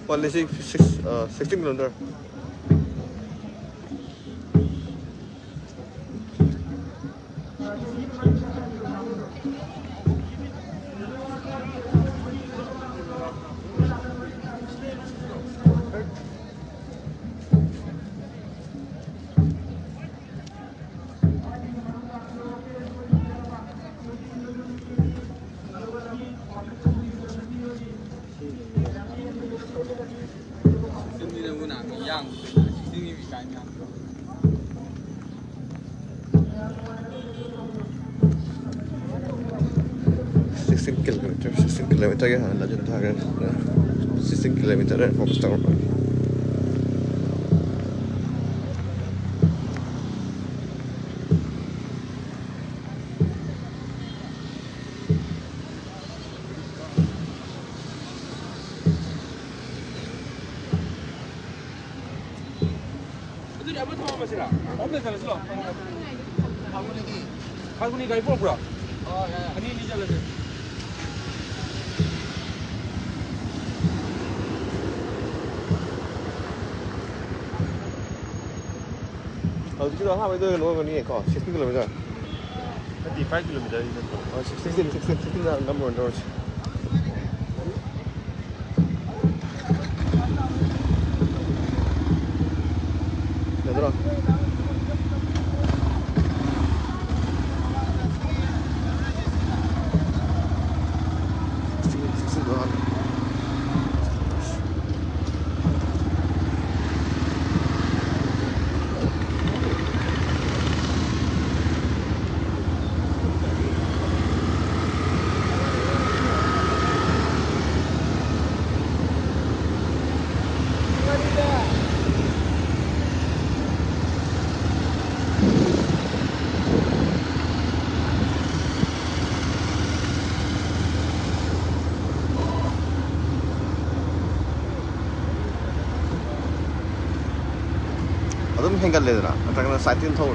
Only 16 kilometer. Kilometer, 16 kilometer ya, lajun thagan 16 kilometer focus town. Itu apa tu masalah? Apa salah silo? Aku ni gaya pura. Oh ya. Ini jalan tu. Chứ đó 22 nữa còn đi có 16 kilometer. 35 kilometer. 16 number of doors. Pedro. Adum hengalledra atagana satin thor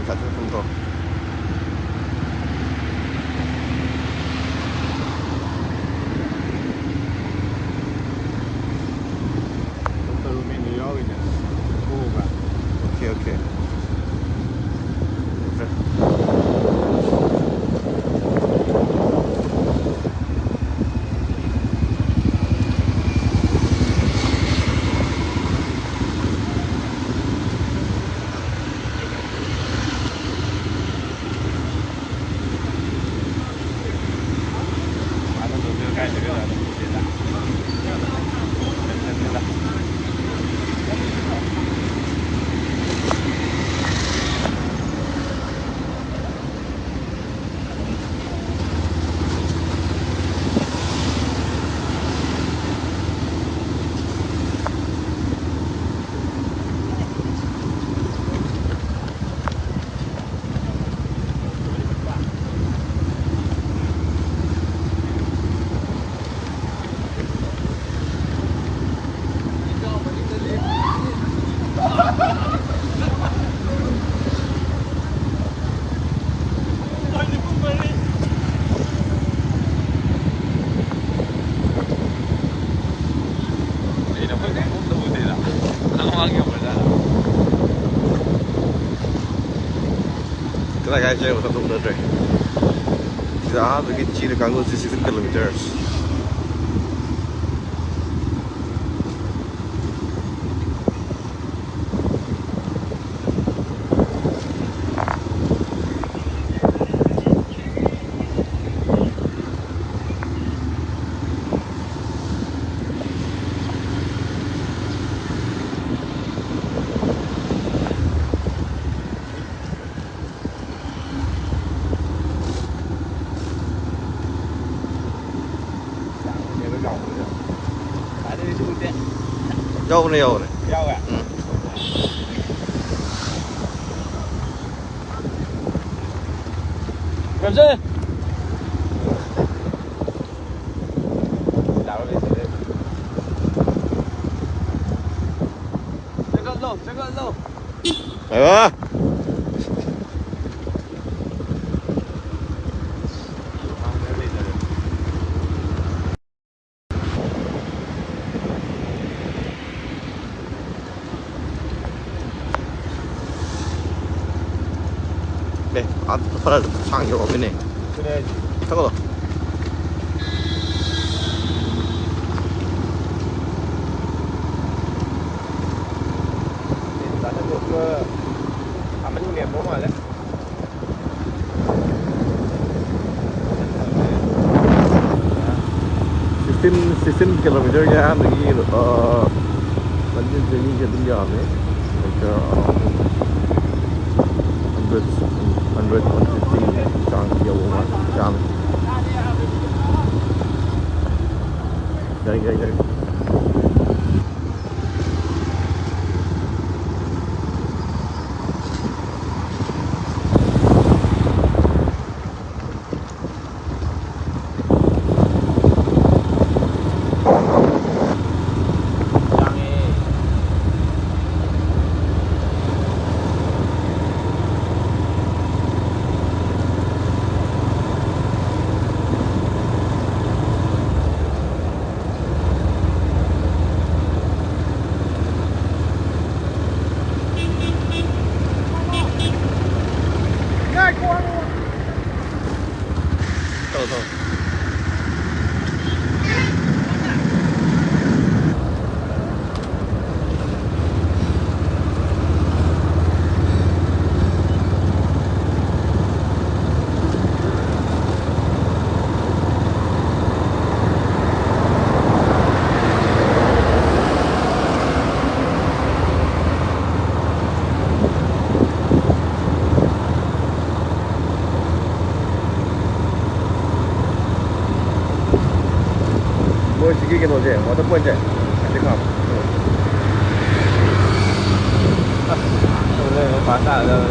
okay. Like I said, was on the train. The get Chile Congo 16 kilometers. Dâu này. Dâu à? Ừ. Làm gì? Đảo lên đây. Sẽ gần lâu. Ừ. 네, 아빠를 창이 없네. 그래. 잠깐만. 나는 그 아무리 그냥 뭐 말래? 16 kilometer ya lagi lanjut jadi jam ni. Like 150 jam. Jadi. Thôi. Gue segi kan aja, mau tepuan aja. Nanti kam. Đây nó phá cả rồi.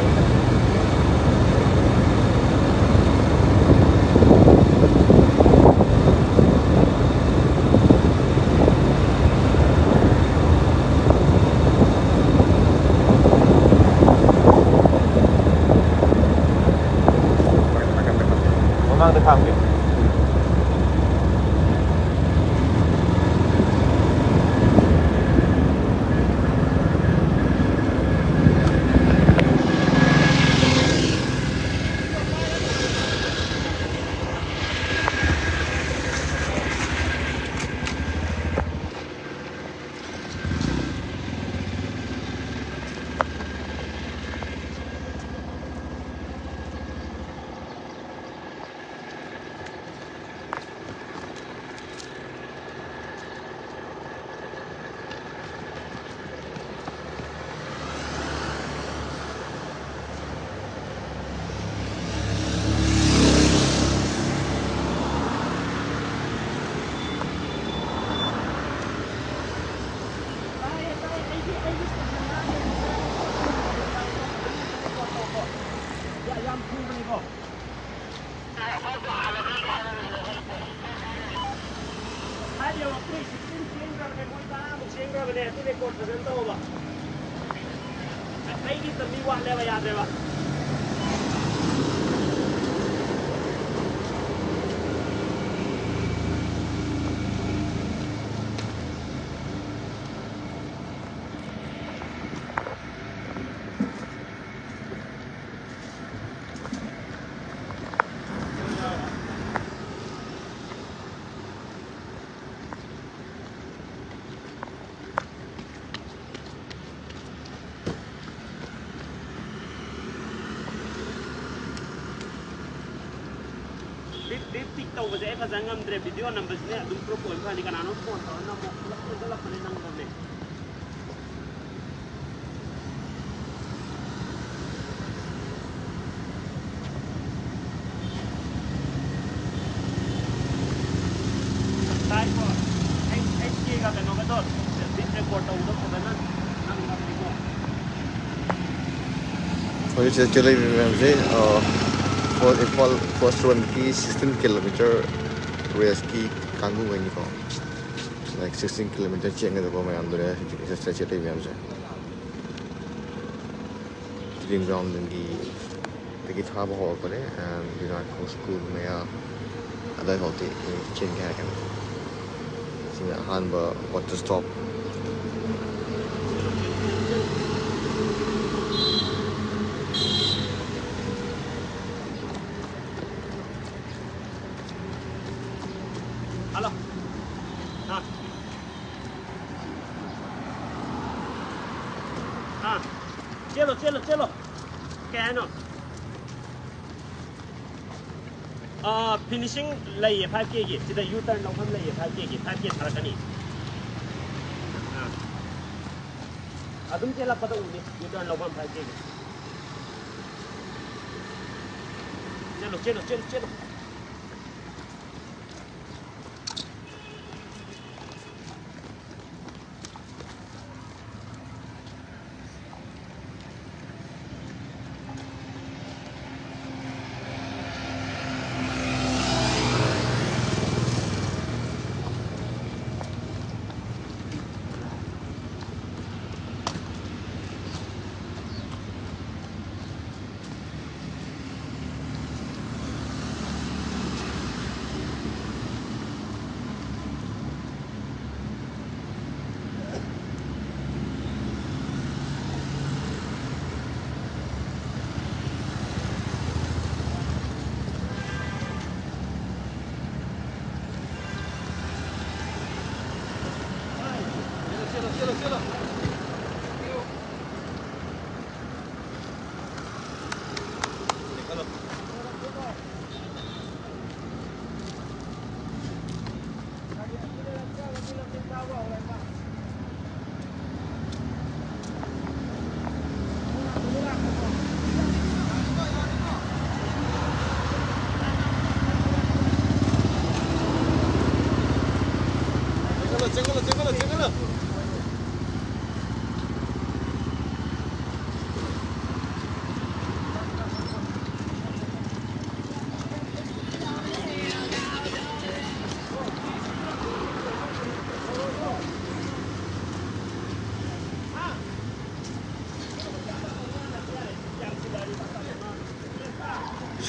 Nó mang tới phòng kìa. Tick तौबसे A फजन ngamdre video numbers ne adum propose phani kanano phone to na mo la phani nang done tai ko ai ki ga no ga dot this record to do phana nang nang ni ko so it's actually for Imphal first run ki 16 kilometer race ki kangu ngani ko like 16 kilometer chenga ko mayam dore stretch ate mayam se dream ground ngi tegi tha ba ho kare and dinat ko school maya adai hote chen ga kan sina han ba water stop hello चलो क्या no finishing लाइए 5K की सीधा U turn लौकम लाइए 5K थारकनी अदुम चला पता उन्हें U turn लौकम 5K की चलो चलो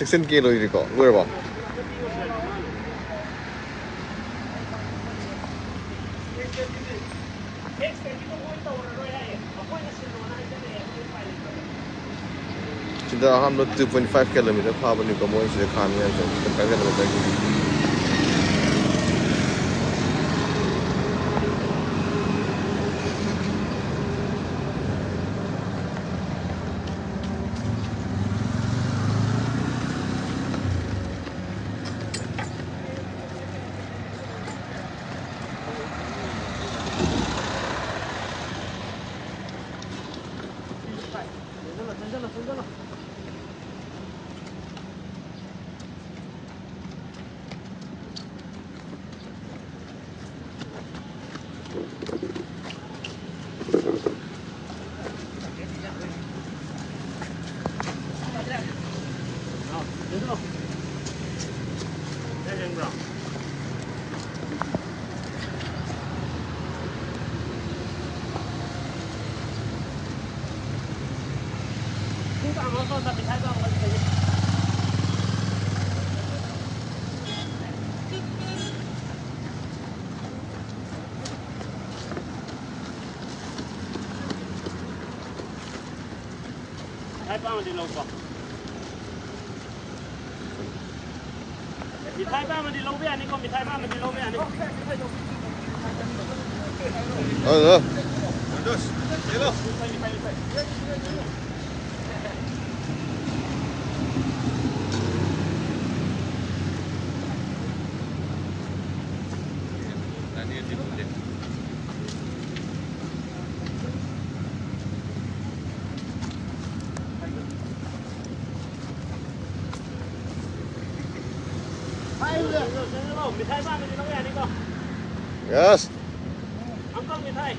16 kilo 이거 왜 봐? 진짜 한 2.5 km 파보니까 뭐 이제 가면서 2.5 km đi lâu quá, bị thái ba mà đi lâu với anh ấy còn bị thái ba mà đi lâu với anh ấy. Rồi. Rồi. Yes. Uncle, mithai.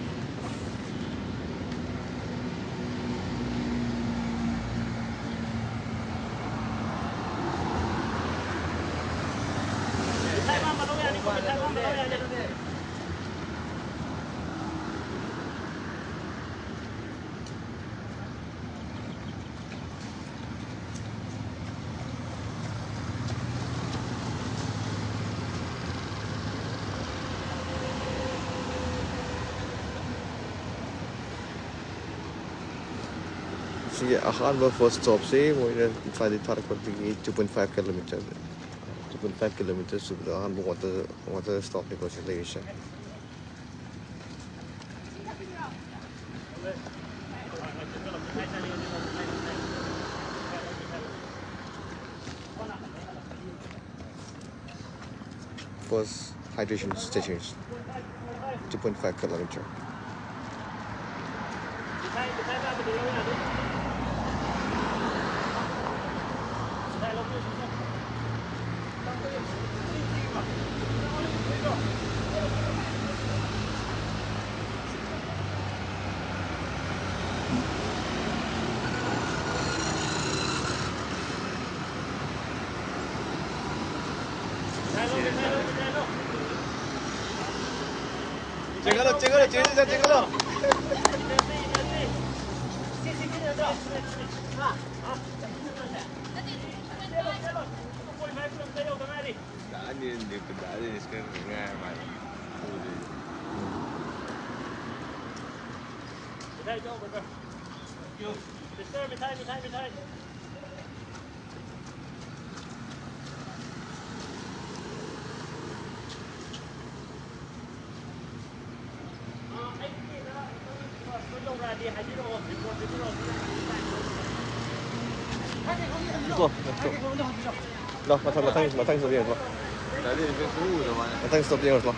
See, our first stop say we decided to go 2.5 kilometers. 2.5 kilometers to the water stop negotiation. First hydration stations, 2.5 kilometers. 찍어라. Hindi ko dali, sekarang nga man. Mithai jauh betul. Sister, mithai. Lo, matang stop dia lo. Tadi dia suruh dah mana. Matang stop dia lo.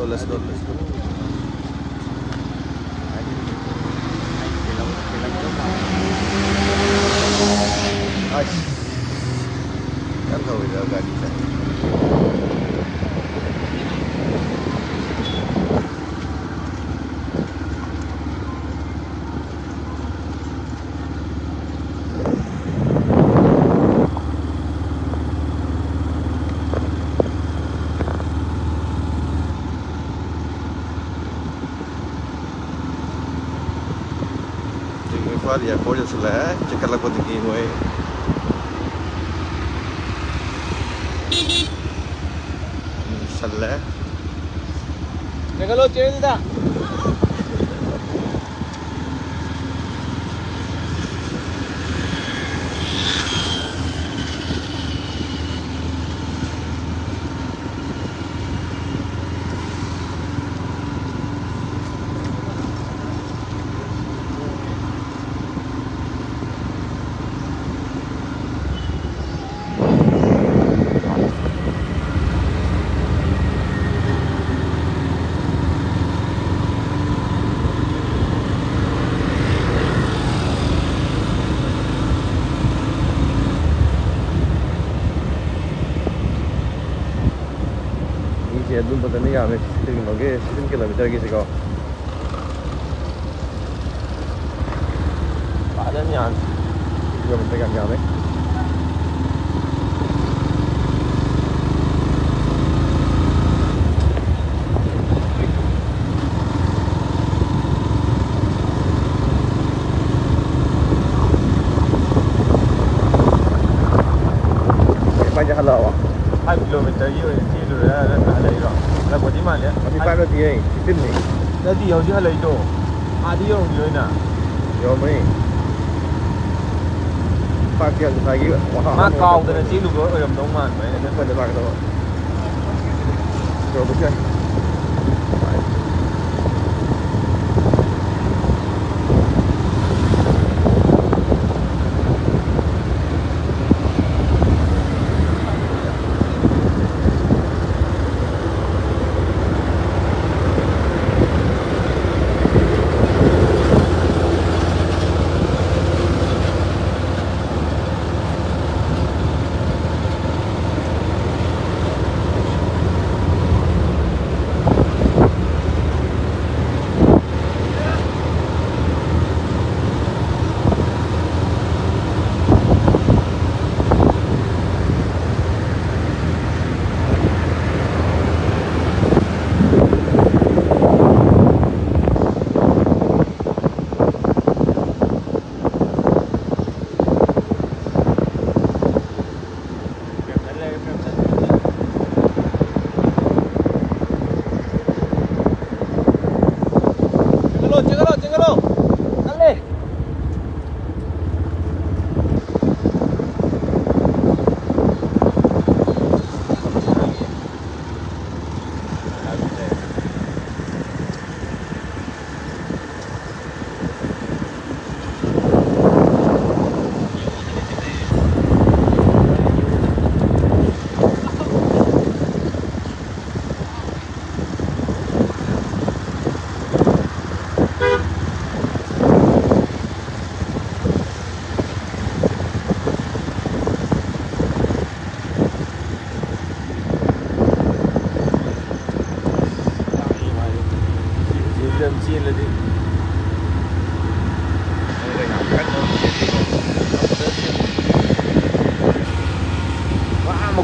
Let's go. Nice. Kan tahu dia agak ni. Ya, kau je sulah. Cakap lagu tinggi muai. Salah. Jangan lo cek dah. Belum pernah ni kami 16 kilometer lagi sih kau. Ada ni an. Belum pegang kami. 45 natin eh. 15 eh. 那地好似係嚟到，下啲用遠啊， 有咩？5 tiếng thay cái wow. 乜高嘅知路嗰又唔到慢咪， Nó quên được ba cái đó. Rồi đúng chưa?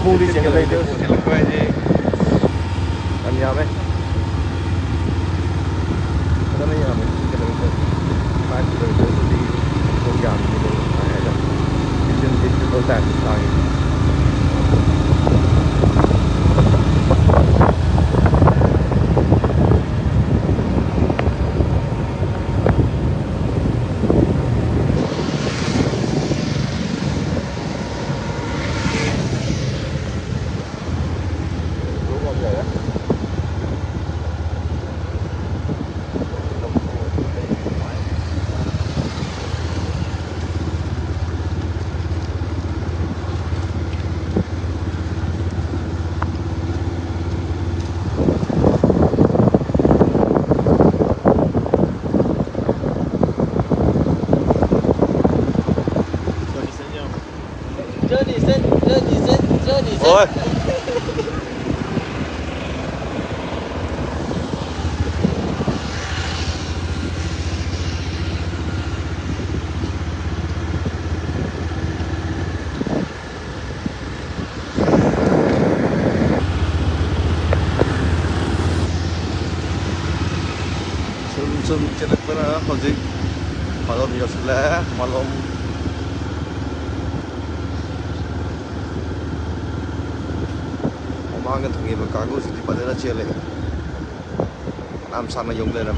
Khu đi trên đây được. Làm nhà mấy? Cái này nhà mấy? Cái này được. 5 kilometer đi program gitu. Ada. Itu kota lagi. Ôi. Sun cedak mana hojik malam ya sudah malam omangan thingi kagu sidi padana chele nam sana yong le na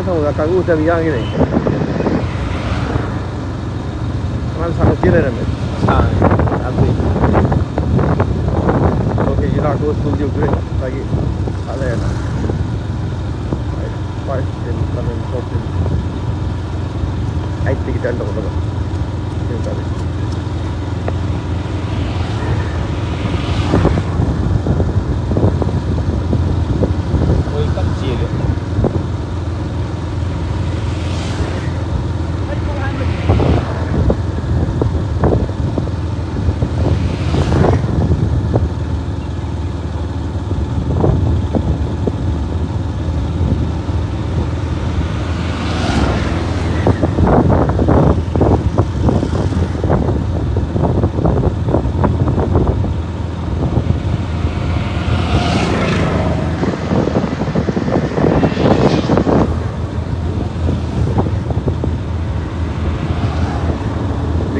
상호가 강우 때문에 양이네. 만 상호 뛰래라며. 상, 안 돼. 오케이, 이라 go studio great. lagi ada ya. 5 10 14 I think kita dah dapat. Ini tadi. Oh, kecil dia.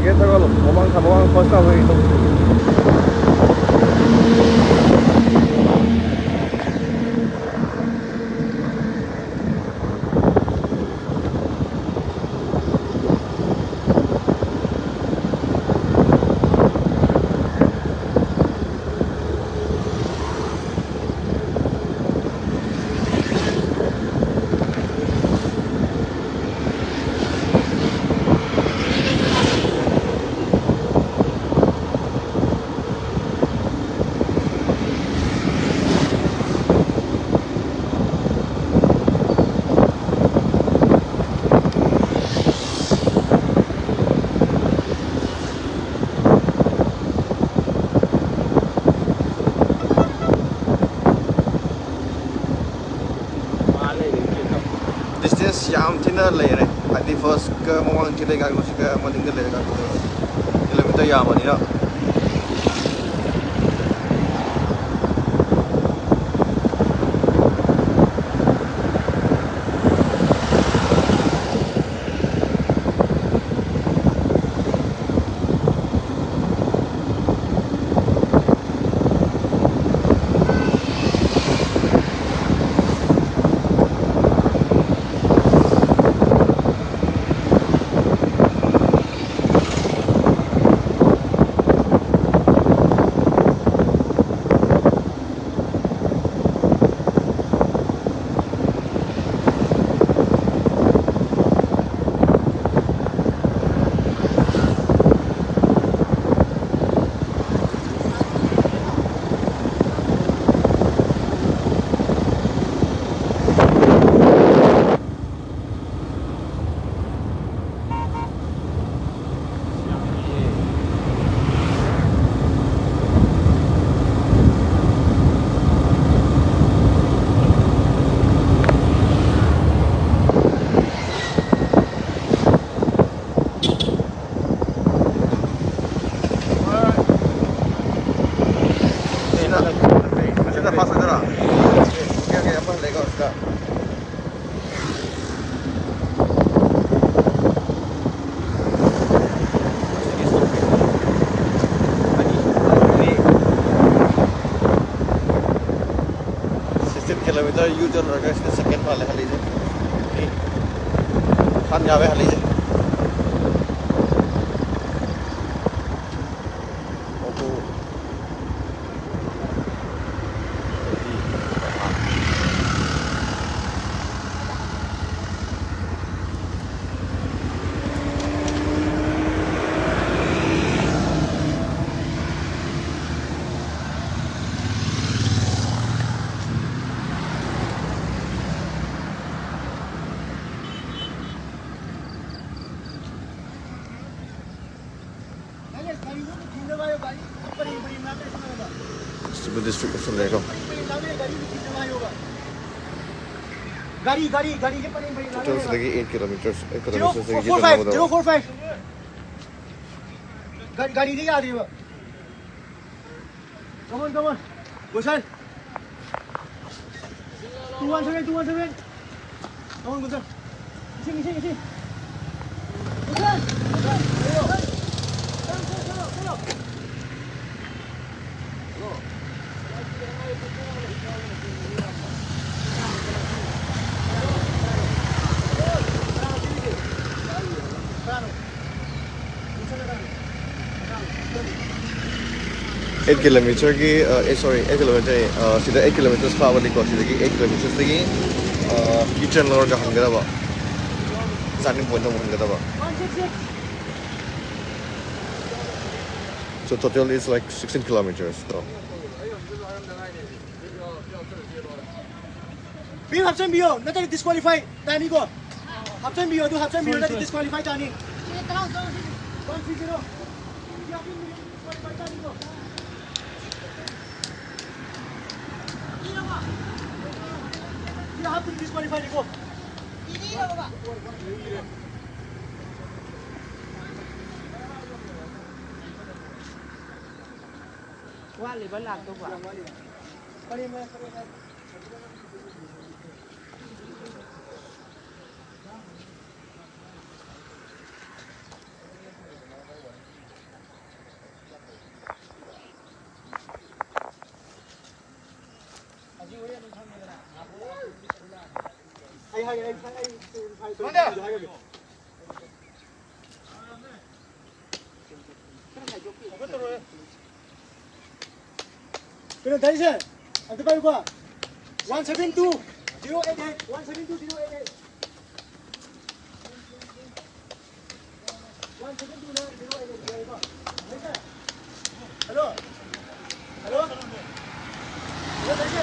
Kita kalau ngomong first time itu. Siam tina lere adi first ke mawang kita ga musik ke maling ke lere ga kilometer ya mani na Kita fast aja lah. Okey apa Lego sudah. Kilometre user रहेगा इसके second वाले खाली से खान जावे खाली से district of Lego. गाड़ी के पर Total lagi 8 kilometers. 8 kilometers lagi 045 गाड़ी दी आ रही है come on Gushan 217 come on Gushan isi Gushan 8 kilometer ki sorry 8 kilometer sida 8 kilometers fa wali ko sida ki 8 kilometers ki kitchen lor ga hangara ba starting point mo hangara ba. So total is like 16 kilometers. So Bill Hapsan Bio, not disqualified. Tani go. Hapsan Bio, do Hapsan Bio, not disqualified. Tani. 130. You have to disqualify. Go. Qua lấy bánh lạc tôi quả. 그래 다시 안돼 빨리 봐. 172 088 172 088 Hello. Hello. Hello 다시.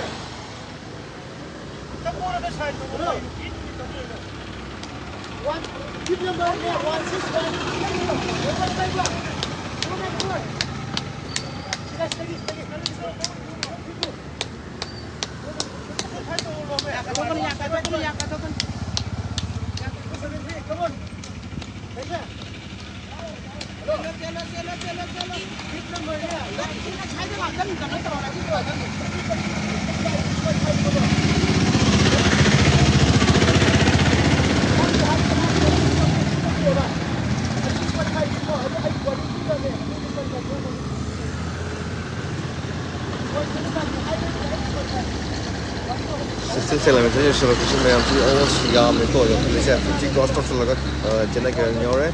Hello. One. Keep number 161. Come on. Sixteen kilometers je zullen tussen mij aan toe alles ja met toe. Dus ja, die kost toch wel wat. Jenak yang nyore.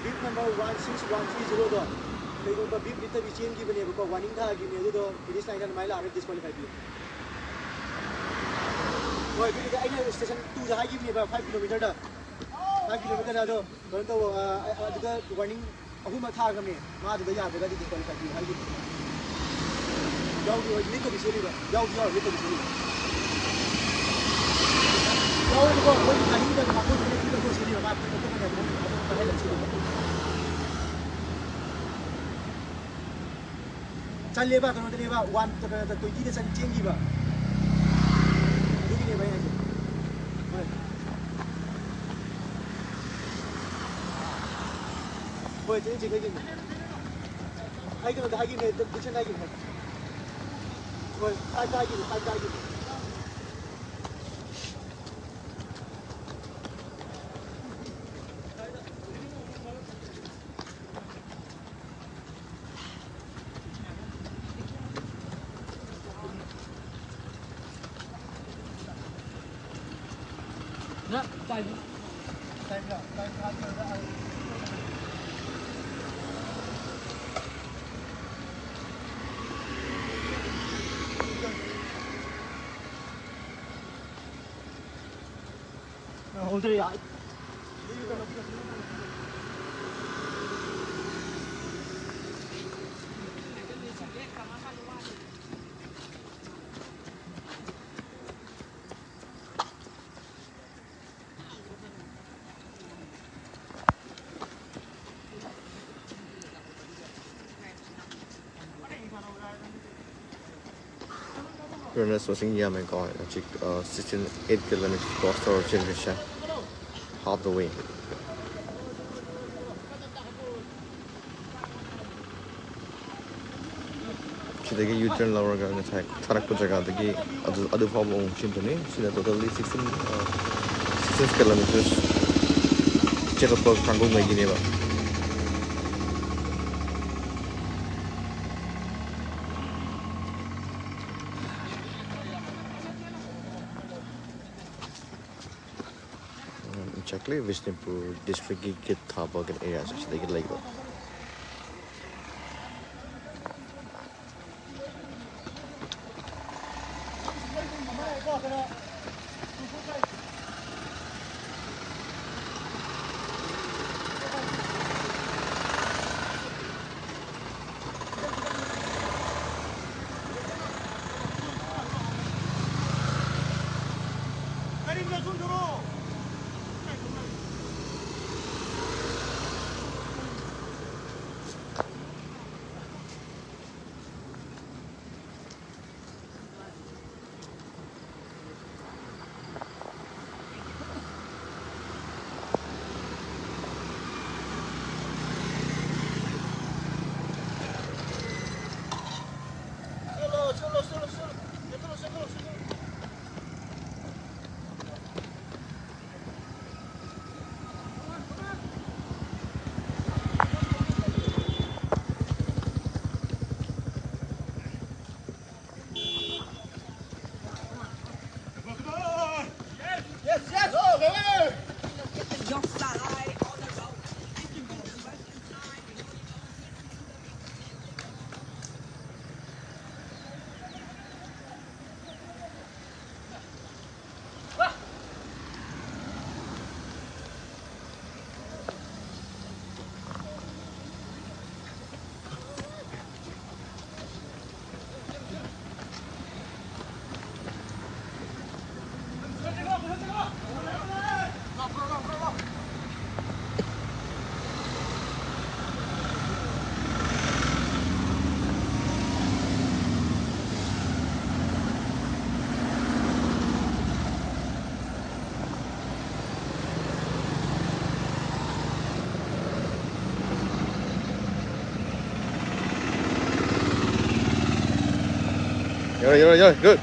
Bib number 16130 do. Kaigo bib little bit change given a warning tag give me do finish line and mile are disqualified. Boy, I know station 2 the high give me about 5 kilometer. 5 kilometer do. Don't the warning Ahuma tag me. Mother the yard disqualified. I give Yow little bit silly. Yow little bit silly. Yow go when I need to go to the city of Chan leba kan leba 120 de chan change ba digi ne bai ne boy change ke ke ai kan da hagi ne de chan hagi ne boy ai hagi Hold it out. Runners was in Yemen going 8 kilometers cross our generation half the way. Today you turn lower going to take Tarak Jagadagi other form of Chintoni, so totally 16 kilometers. Check up Kango Magineva. Exactly, Vishnupur district get Thabag and areas, so they get like that. Rồi, good.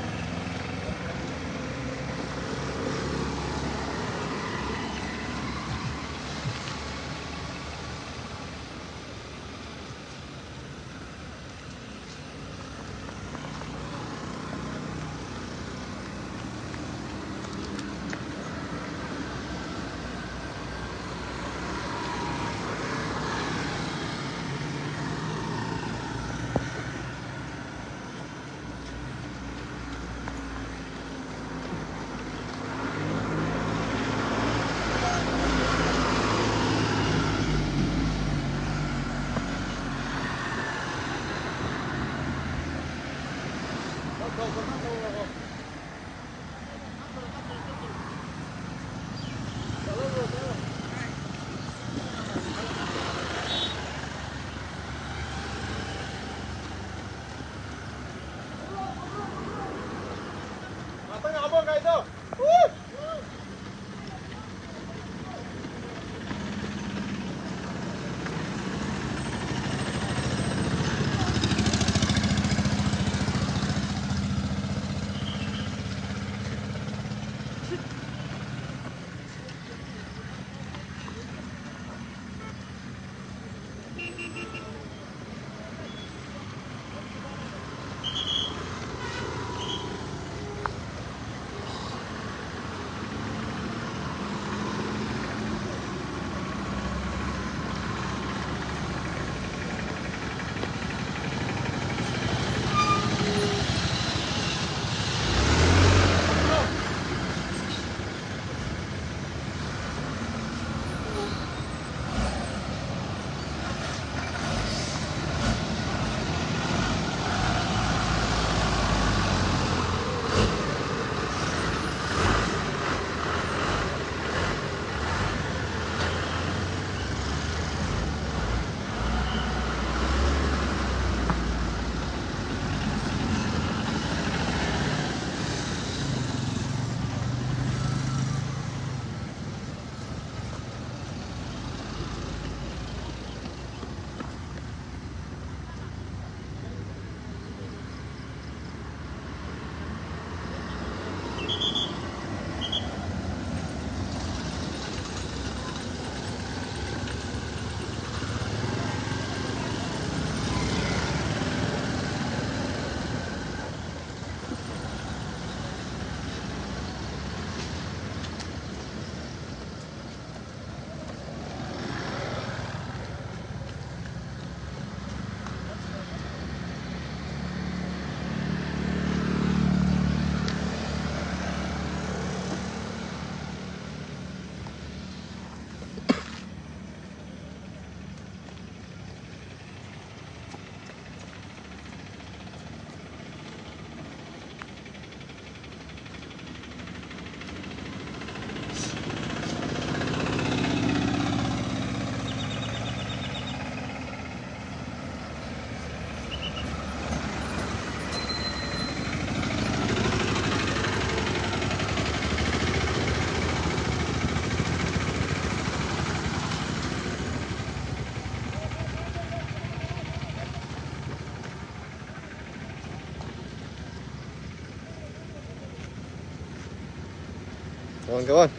Come on.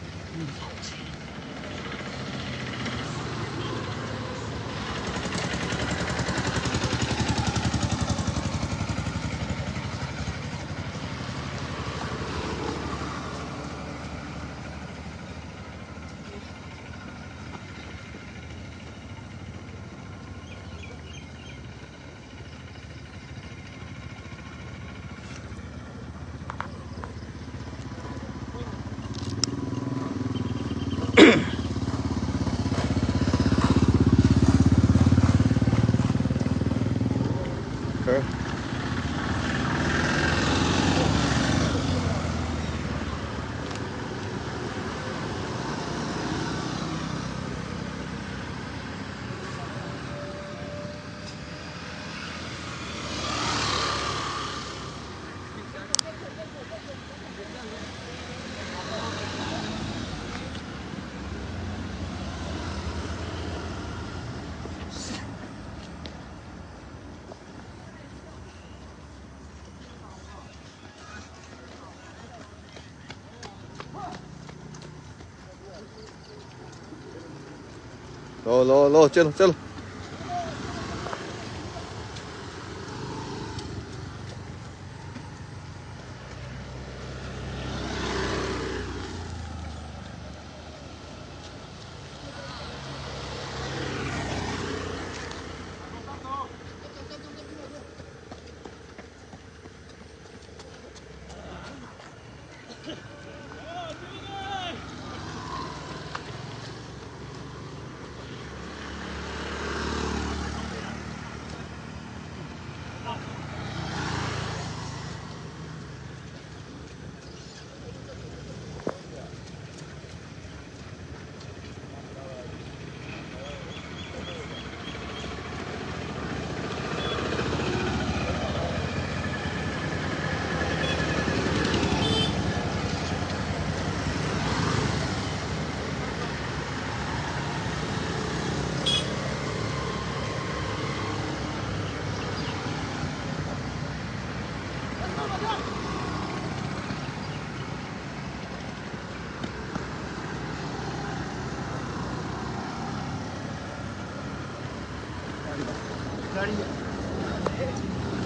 लो चलो चलो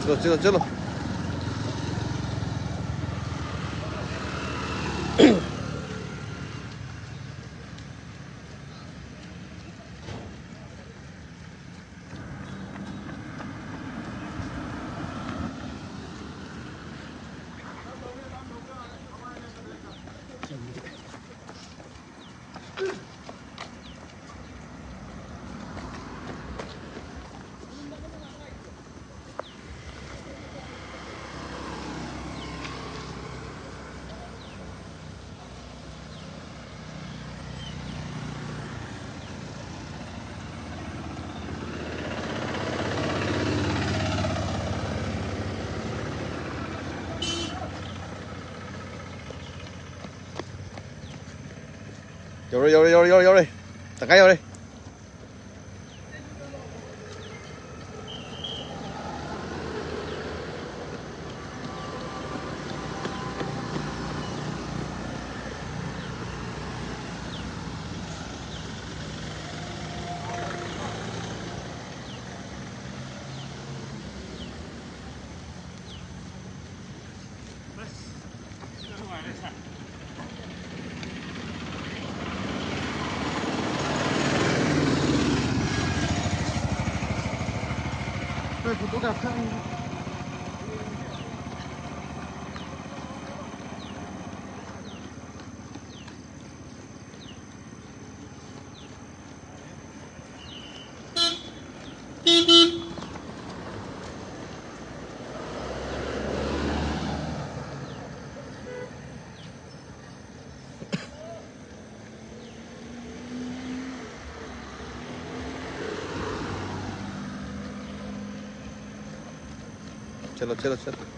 चलो चलो चलो vô đi tặng cái vô đi photo का चलो चलो चलो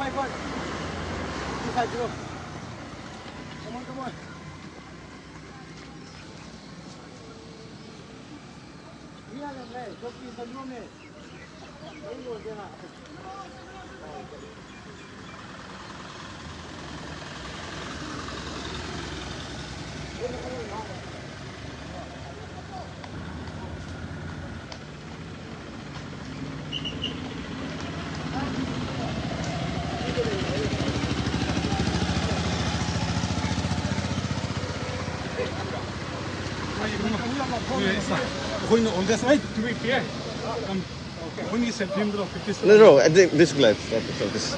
251. 250. Come on. Yeah, let's go. Please, the room. On this side, to be fair. When you said him, No, I think this glad. This.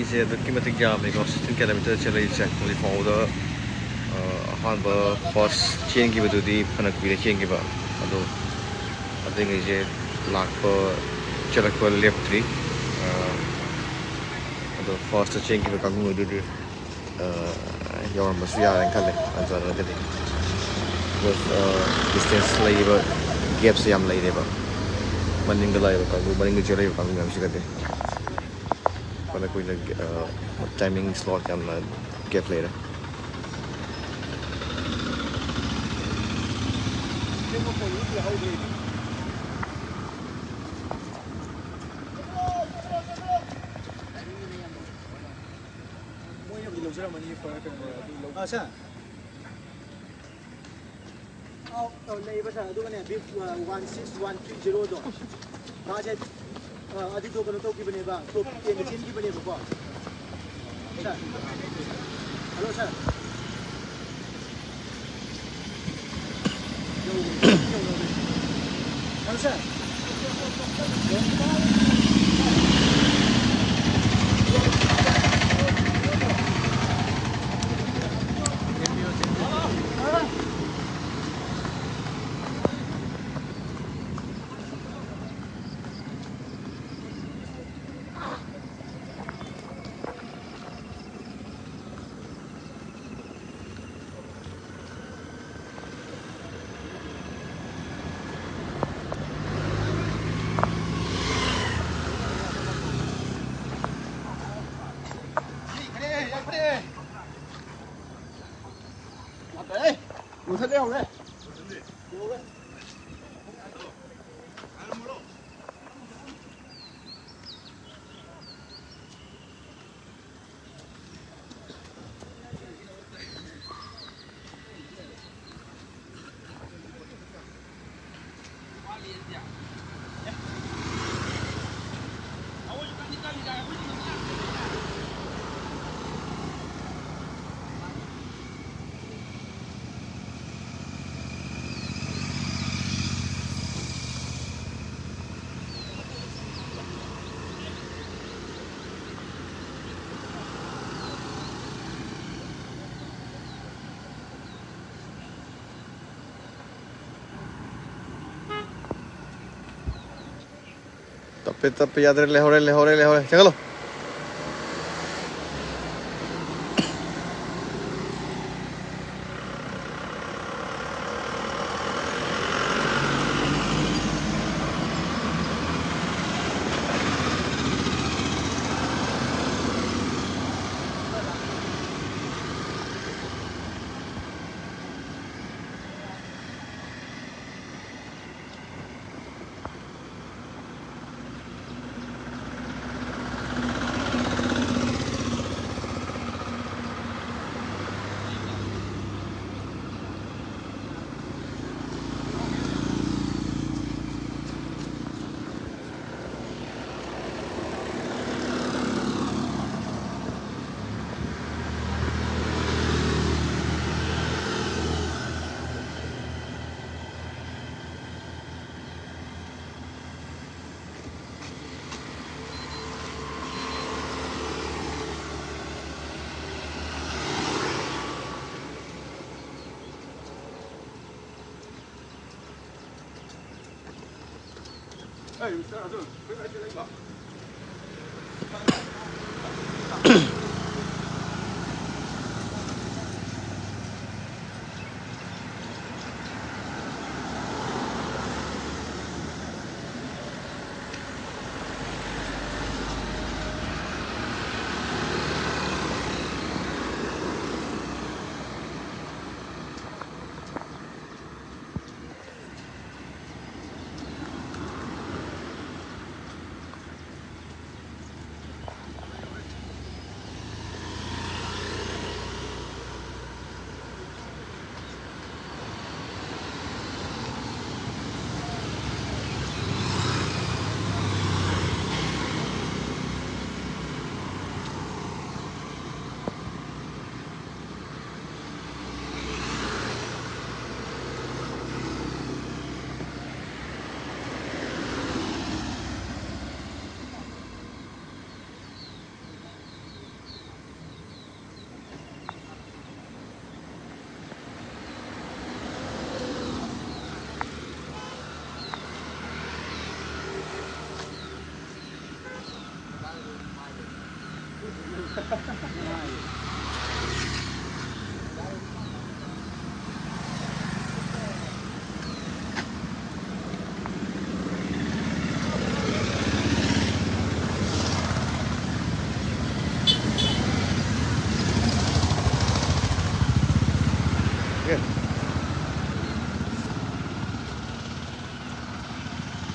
ꯃꯤꯁꯦ ꯑꯗꯨꯛꯀꯤ ꯃꯇꯤꯛ ꯌꯥꯝꯃꯦꯀꯣ 16 kilometre ꯆꯦꯜꯂꯛꯏꯁꯦ ꯍꯧꯖꯤꯛ ꯐꯥꯎꯕꯗ ꯑꯍꯥꯟꯕ ꯐꯥꯔꯁ ꯆꯦꯟꯈꯤꯕꯗꯨꯗꯤ ꯐꯅ ꯀꯨꯏꯔꯦ ꯆꯦꯟꯈꯤꯕ ꯑꯗꯣ ꯑꯇꯩꯉꯩꯁꯦ ꯂꯥꯛꯄ ꯆꯦꯜꯂꯛꯄ ꯂꯦꯞꯇ꯭ꯔꯤ ꯑꯗꯣ ꯐꯥꯔꯁꯇ ꯆꯦꯟꯈꯤꯕ ꯀꯥꯡꯕꯨꯗꯨꯗꯤ ꯌꯧꯔꯝꯕꯁꯨ ꯌꯥꯔꯦꯅ ꯈꯜꯂꯦ ꯅꯠꯇ꯭ꯔꯒꯗꯤ ꯗꯤꯁꯇꯦꯟꯁ ꯂꯩꯔꯤꯕ ꯒꯦꯞꯁꯦ ꯌꯥꯝ ꯂꯩꯔꯦꯕ ꯃꯅꯤꯡꯗ ꯂꯥꯛꯏꯕ ꯀꯥꯡꯕꯨ ꯃꯅꯤꯡꯗ ꯆꯦꯜꯂꯛꯏꯕ ꯀꯥꯡꯕꯨ ꯃꯌꯥꯝꯁꯤꯒꯗꯤ ꯐꯅ ꯀꯨꯏꯅ ꯇꯥꯏꯃꯤꯡ ꯁ꯭ꯂꯣꯠ ꯌꯥꯝꯅ ꯒꯦꯞ ꯂꯩꯔꯦ ꯂꯩꯕ ꯁꯥꯔ ꯑꯗꯨꯒꯅꯦ ꯕꯤꯞ 16130ꯗꯣ ꯃꯥꯁꯦ ꯑꯗꯨꯗꯣ ꯀꯩꯅꯣ ꯇꯧꯈꯤꯕꯅꯦꯕ ꯇꯣꯞ 10ꯗ ꯆꯦꯟꯈꯤꯕꯅꯦꯕꯀꯣ ꯁꯥꯔ ꯍꯜꯂꯣ ꯁꯥꯔ ꯍꯜꯂꯣ ꯁꯥꯔ Tapi ya lejos, chécalo.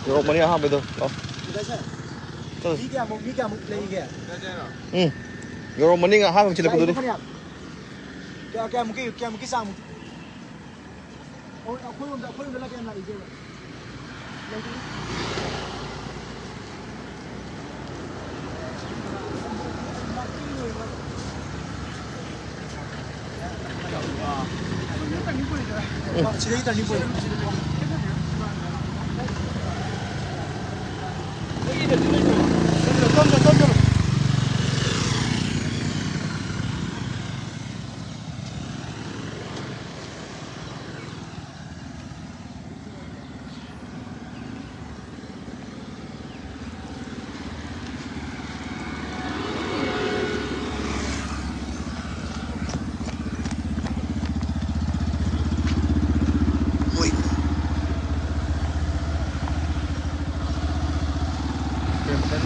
Yo mani ha betul. Oh. Terus. Mika mau play ke? Yo mani ha macam cila kudu ni. Kya mungkin sama. Oh, aku udah lagi yang lain je. Sini kita ni boleh.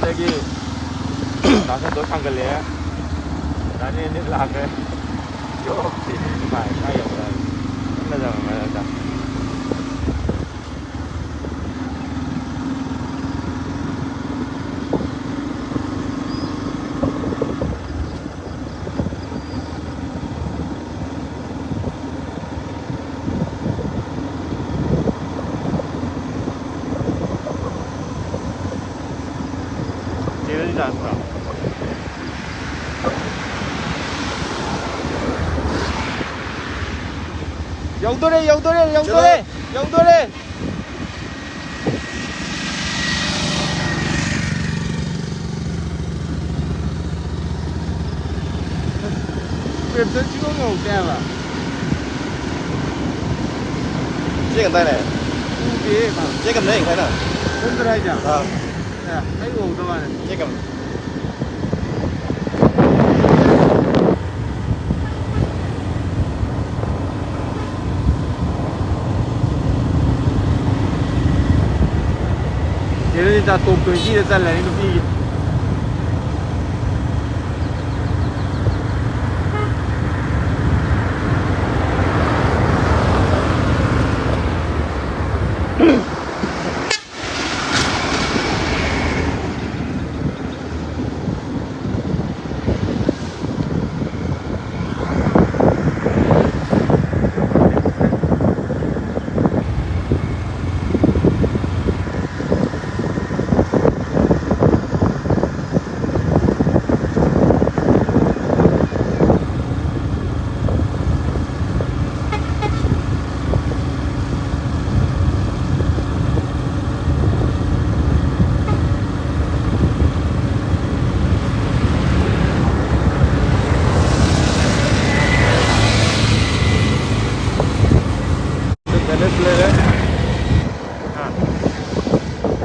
lagi langsung tuh tanggal ya dan ini laga yo sini baik ayo lah mana jangan mana dah 영도래 왜 찍어가 없대봐 Chiếc cầm tay này. 우리 Chiếc cầm đấy hình thế nào? 흔들어야지 Ờ. 아이고 그동안에 잠깐만. 얘는 진짜 또 근시에 잘라 이놈 삐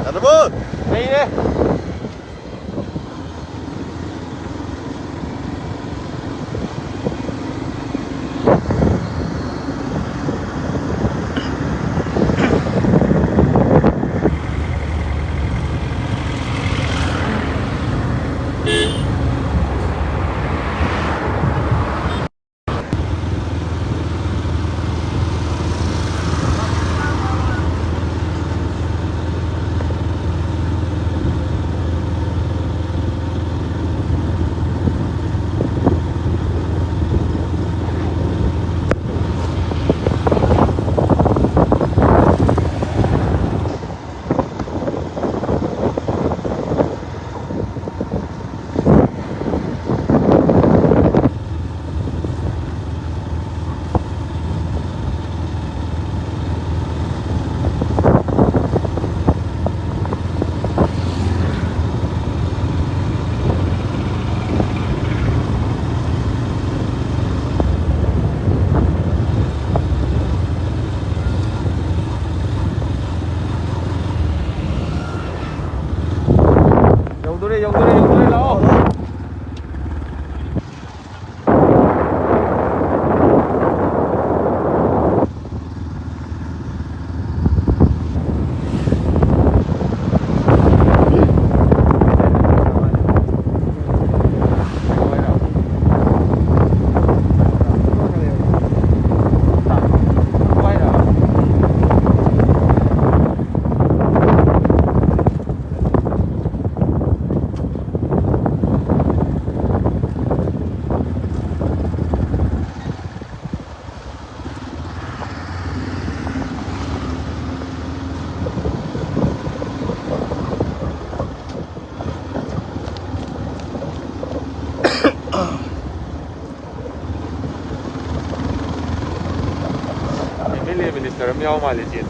여러분! 왜 이래? 영도래 나와. Minister miał male dzień.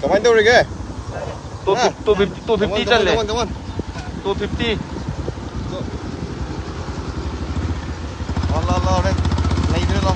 Kapan tu Rick? 또 50 잘래. Come on. 또 50. lo đây lấy nữa lo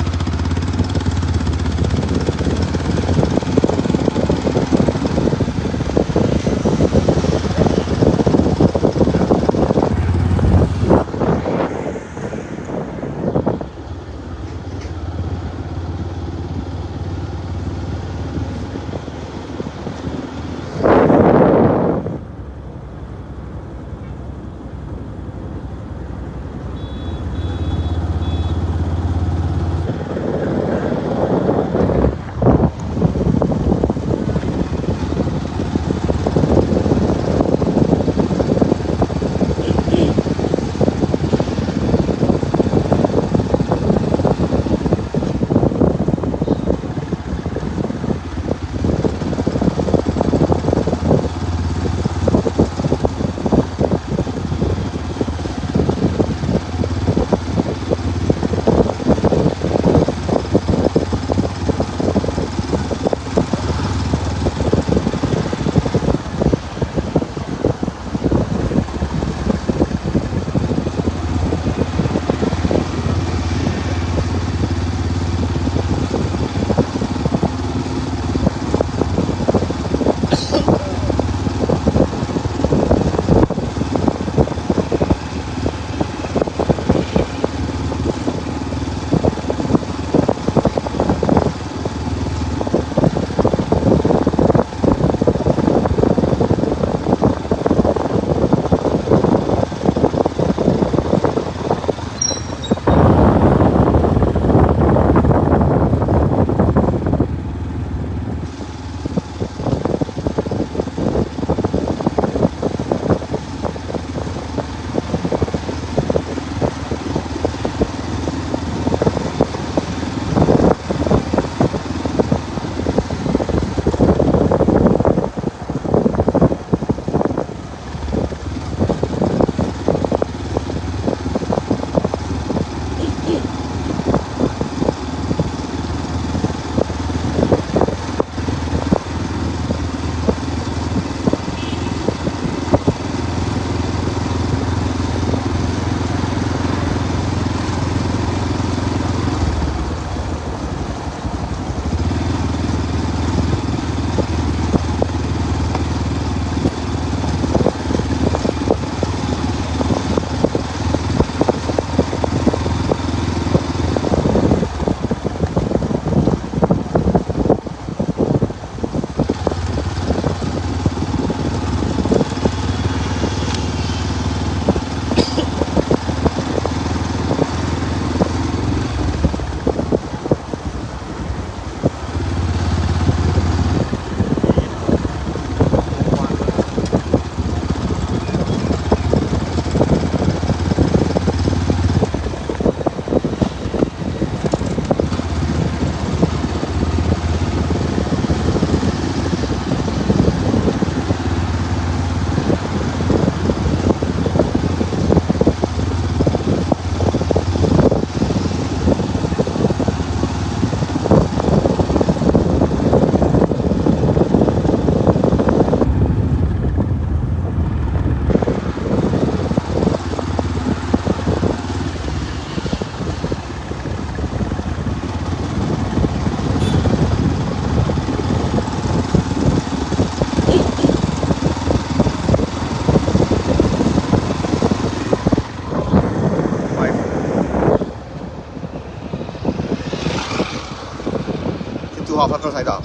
two half after side up.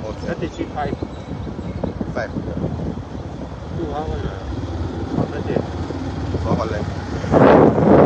Okay. That is 5. 5. 2 hours. That's it. 2 hours left.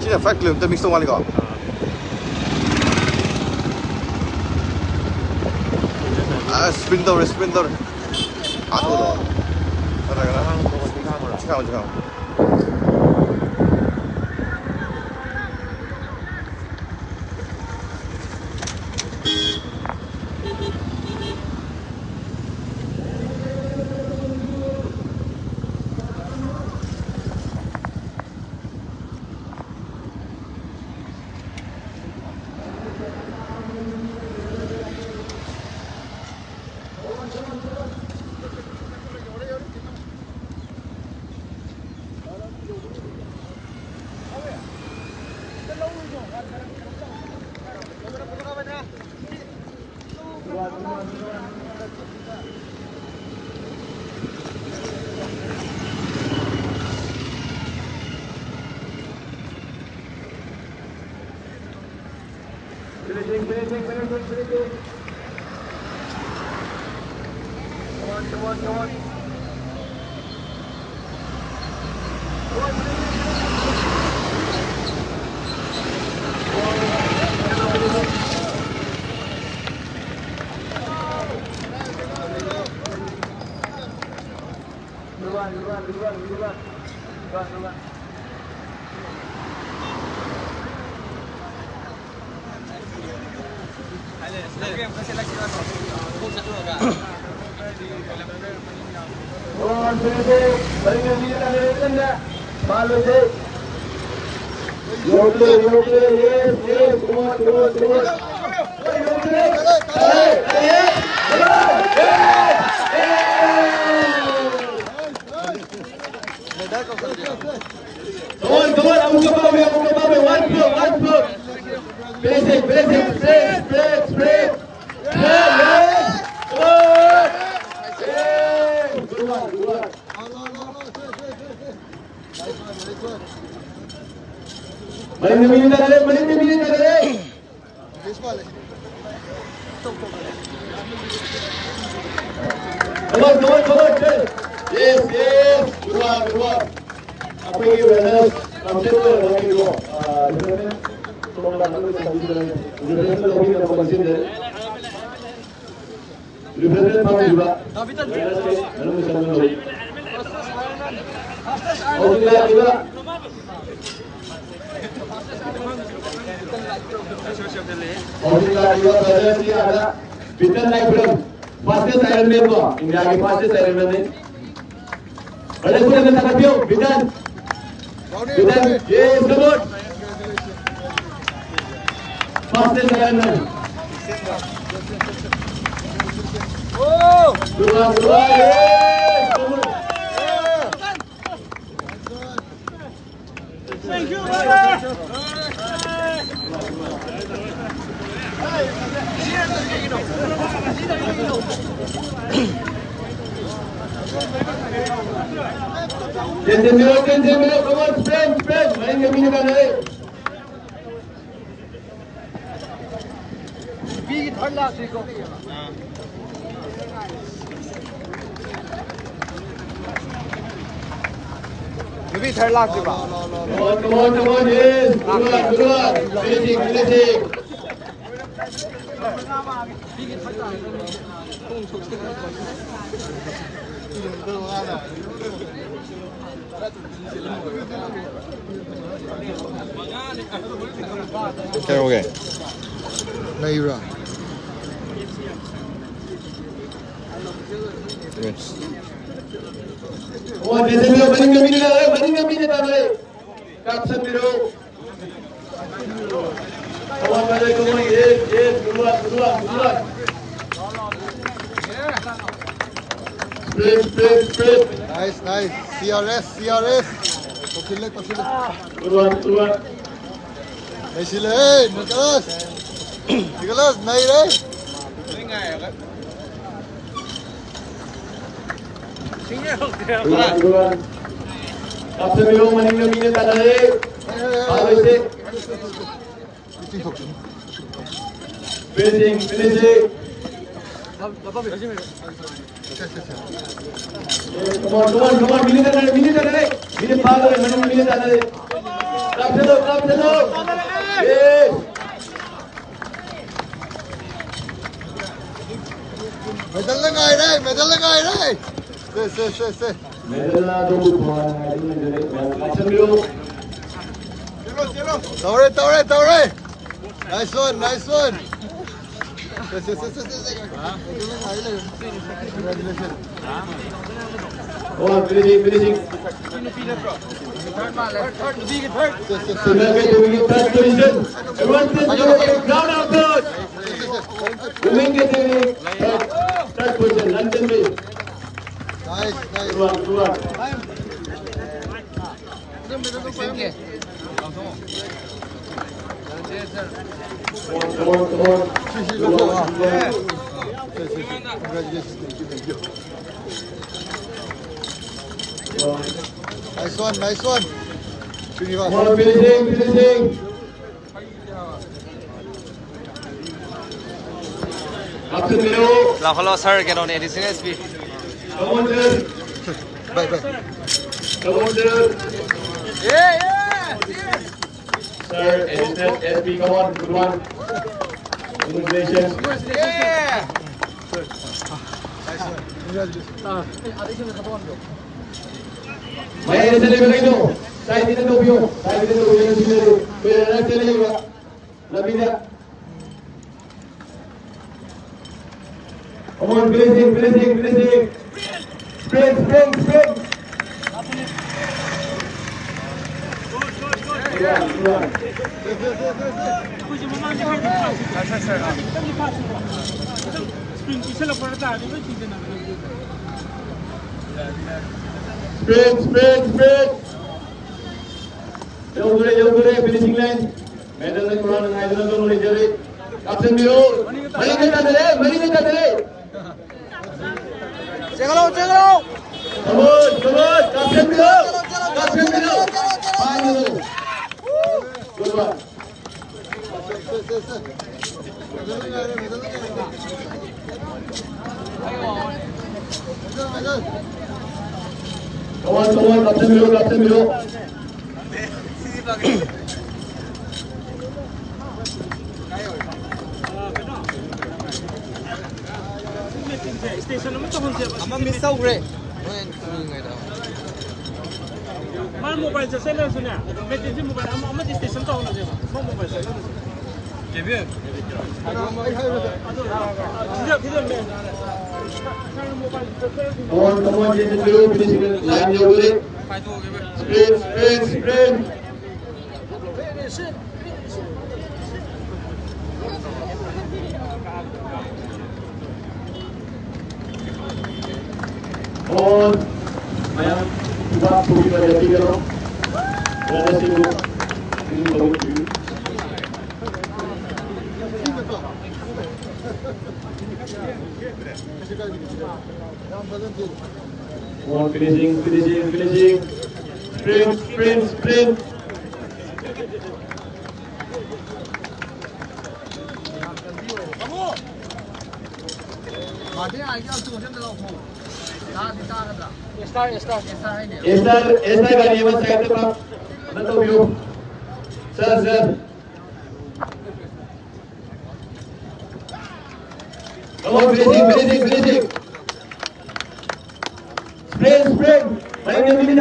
Sino 5 km mix to wali ko. 스프린터. 아도. 잠깐만. Fastest Ironman ko, India के fastest Ironman ने बड़े पूरे में तकबियो विधान ये support fastest Ironman dua thank you Ten minutes, come on, sprint, main minute का नहीं Big third last week. Maybe third last week. Come on, yes, good, finishing. Okay. Naira. Yes. Oh, जैसे भी बनेंगे मीने ताले कैप्शन बिरो come on, yes, good. Sprint. Nice. CRS. Pakilek. Good one. Hey, Nicholas, Naira. Good one. Captain Milo, maning मीने ताले आगे finishing. Come on, मीने ताले मीने पार है maning मीने ताले clap चलो yes Medal लगाए रे से medal ना दो captain Milo Taure. Nice one. Congratulations. Oh, finishing. Third position. Everyone please ground out good. Women getting third position. London Bay. Nice. Good one. Come on. Congratulations. Nice one. Come on, finishing. Captain Miro. La hello sir, get on additional speed. Come on, sir. Bye bye. Come on, sir. Yeah. Sir, additional SP, come on, good one. Congratulations. Yeah. May additional level kayo. Side din ang lobyo. Side din ang lobyo ng sinero. Pwede na natin lang ba? Labi na. Come on, finishing. Sprint. Sprint. Jauh gede, finishing line. Medal na kurang ng idol ng mulai jari. Captain Miro, mari kita deh. Cengalo. Come on, Captain Miro. Final. Good one. Come on, Captain Miro. Ama miss out re. 말 모바일 저 셀러스냐? 메시지 모바일 아마 디스테이션 또 오나 제가. 모바일 셀러스. 개별. 진짜 맨. Come on, Jason Miro, finishing line jauh gede. Sprint. On, Mayang, coba pergi pada tiga orang. Berada sibuk, ini tahu tu. On, finishing. Sprint. Esta गाड़ी में side पे बंद हो गयो sir come on finishing sprint main minit आ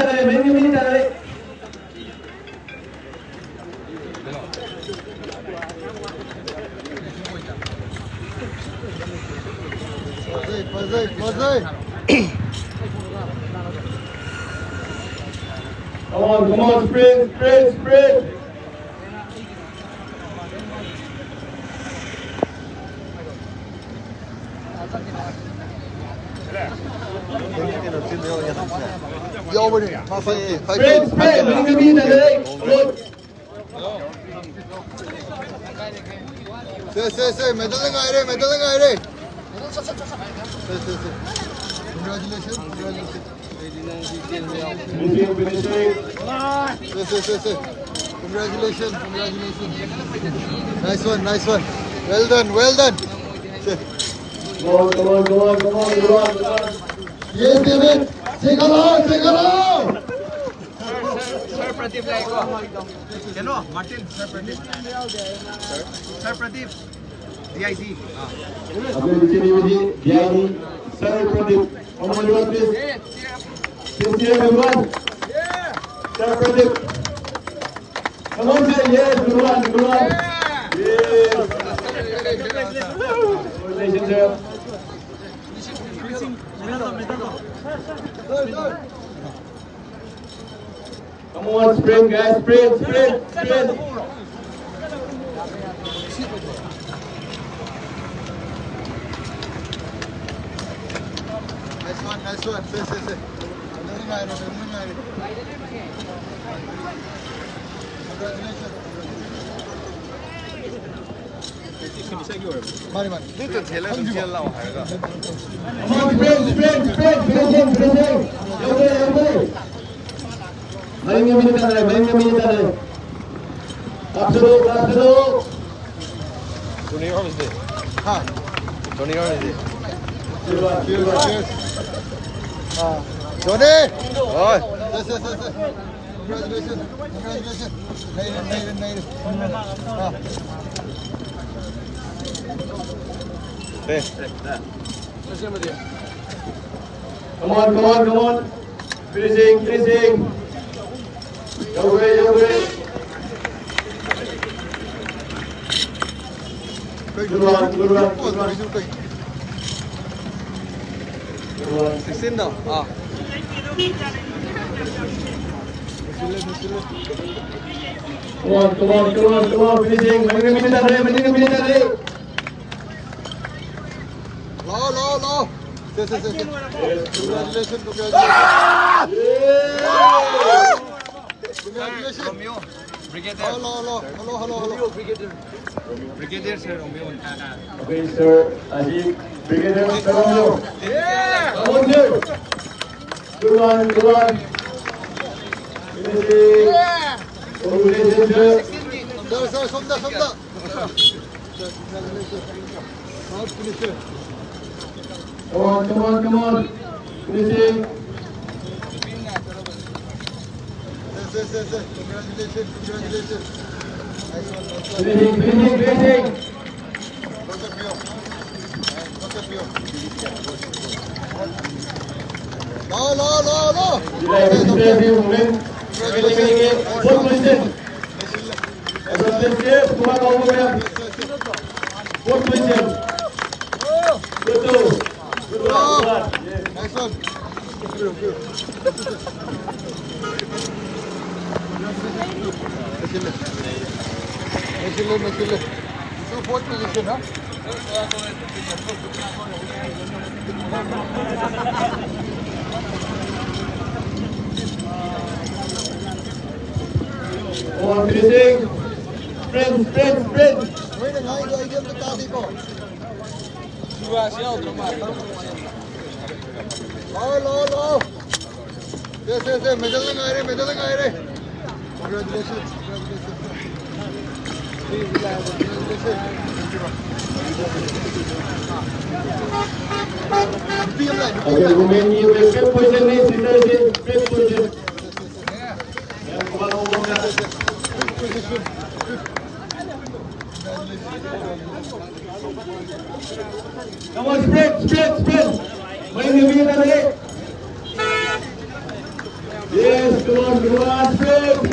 रहे Come on, sprint. Medal लगाए रे. Congratulations. Finishing. Congratulations. Nice one. Well done. Come on. Yes, David. Take along. Sir Pradeep Laiko. Hello, Martin. Sir Pradeep. DID. Abhi niche niyo DID Sir Pradeep. Come on, everyone, please. Sincere, everyone. Sir Pradeep. Come on, sir. Yes, good one. Yes. Congratulations, sir. Come on, sprint, guys. Sprint. Nice one. Say. Congratulations. Mari. Dito chela lao haega. Come on, sprint. Finishing. Yo. Main minit ada. Absolute. Junior was there. हाँ. Johnny Johnny. Rồi. Congratulations. Congratulations. Này. Đây. Come on. Finishing. Your way. Good run. 16 đâu. Come on. Finishing. Mending tadi. Low. Yes. Congratulations. Romeo. Brigadier. Hello. Brigadier sir Romeo. Okay, sir. Ajib. Brigadier Romeo. Come on, sir. Good run. Finishing. Congratulations, sir. Sir, somda. Congratulations. Not finisher. Come on. Finishing. Yes. Congratulations. Nice one. Finishing. Look at you. Low. Finishing movement. Fourth position. Fourth position. Good run. Nice one. Machine. So fourth position, huh? Come on, finishing. Sprint. Wait a minute, I give the card ko. Low. Yes. Medal lang ay re. Congratulations. Okay, Romania will fifth position is fifth position. Come on, sprint. Yes, come on, sprint.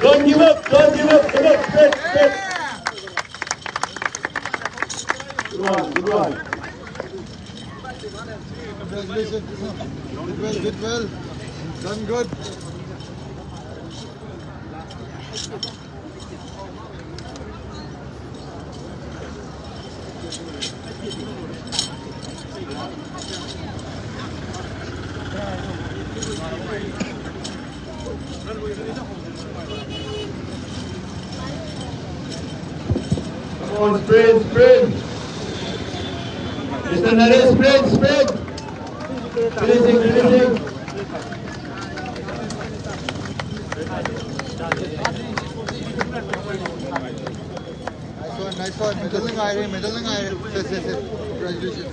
Don't give up, sprint. Good run. Congratulations. Did well. Done good. Come on, sprint. Mr. Naresh, sprint. Finishing. Nice one. Medal lang ay re. Yes. Congratulations.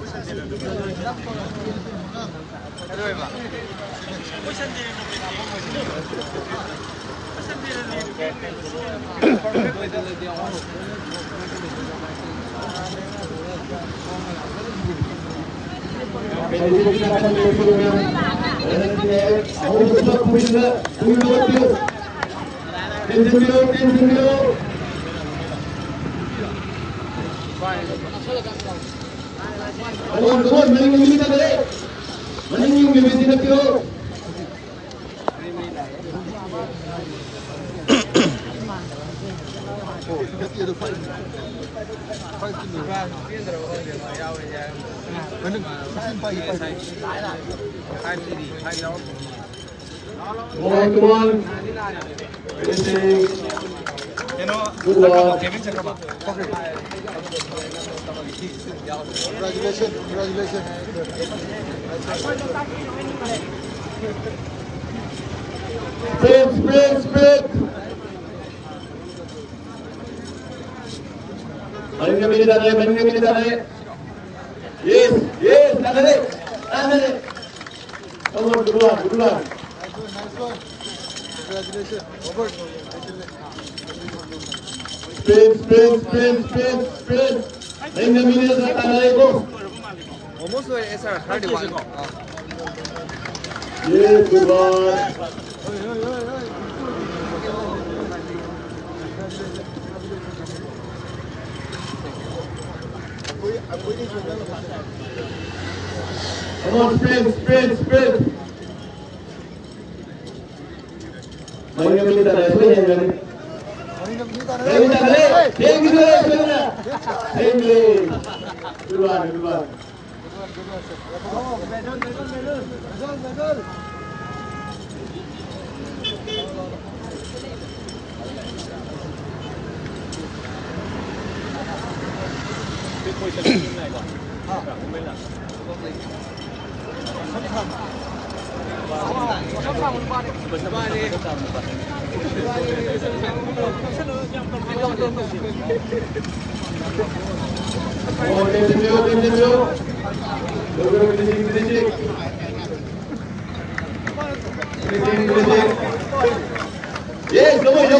Come on, maning yung bibitin na kayo. Come on. Finishing. Good luck. Congratulations. Sprint. Maning yung binita na. Yes, yes, tahan it. Come on, good one. Nice one. Congratulations. Over. Sprint. Bring the millions at go. Almost like SR. Hard to one. Yes, good one. Come on, sprint. Bring the millions at Good one. Medal. Yes, come on, Go.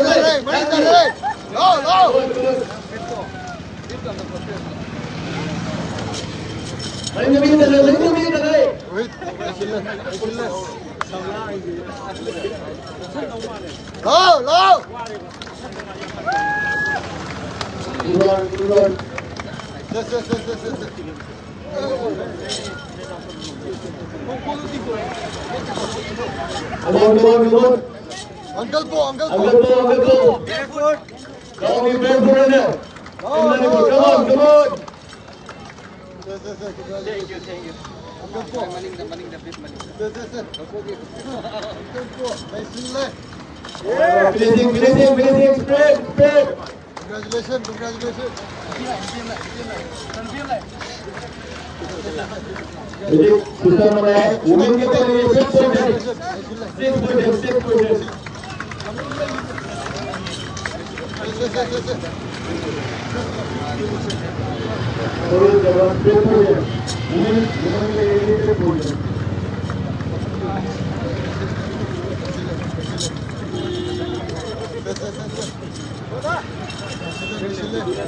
Bring the millions Wait. Low. Good one. Yes. Come on. Uncle Po. Barefoot. Come on, barefoot in there. Come on. Yes. Thank you. Uncle Po. Yes. Uncle Po. Nice. Finishing, sprint. Congratulations. Susah mana है women के लिए 6 points और जवाब 6 points women के लिए 6 points Finishing, yes.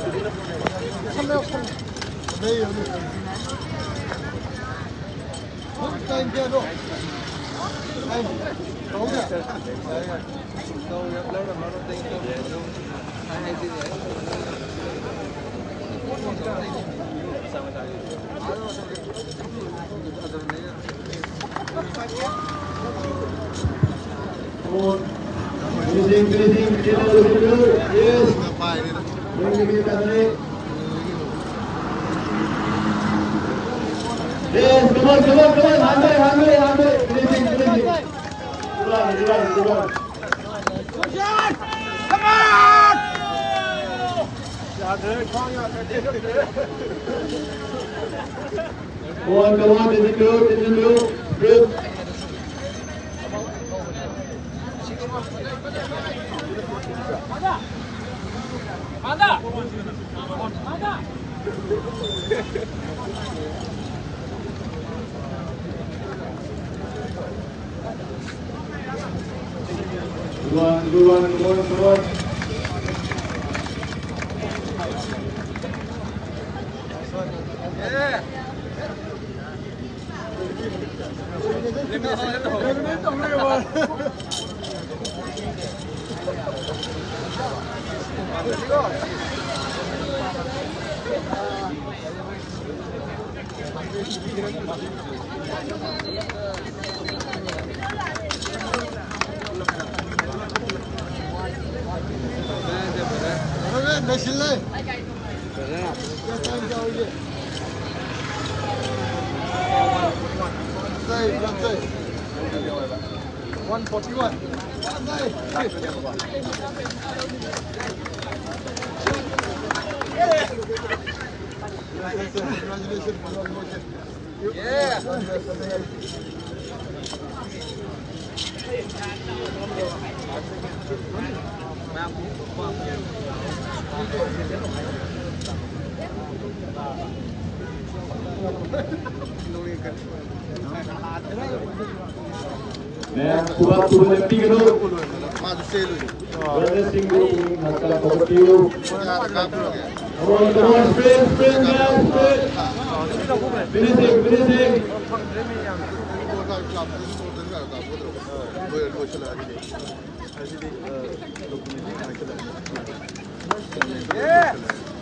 Yes, come on, hungry. Finishing. Good one. Come on! Come on, this is good. Good. Good one. Come on. Yeah. Next, Kuat Tuhan Tigro. Madu selu. Brother Singh, Nasta Kopatiyo. Come on, sprint, guys, sprint. Finishing.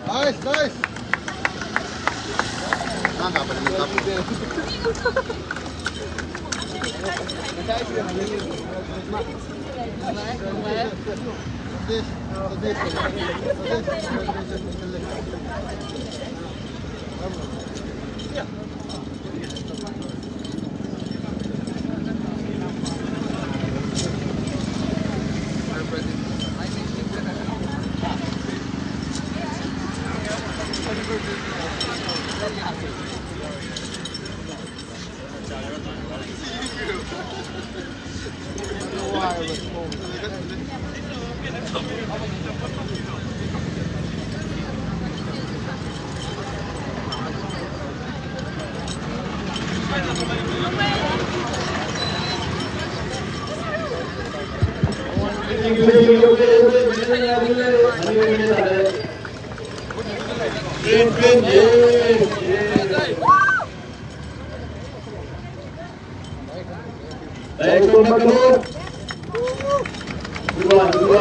Nice. Nggak pada lengkap. Baik, Makmur. Dua. Come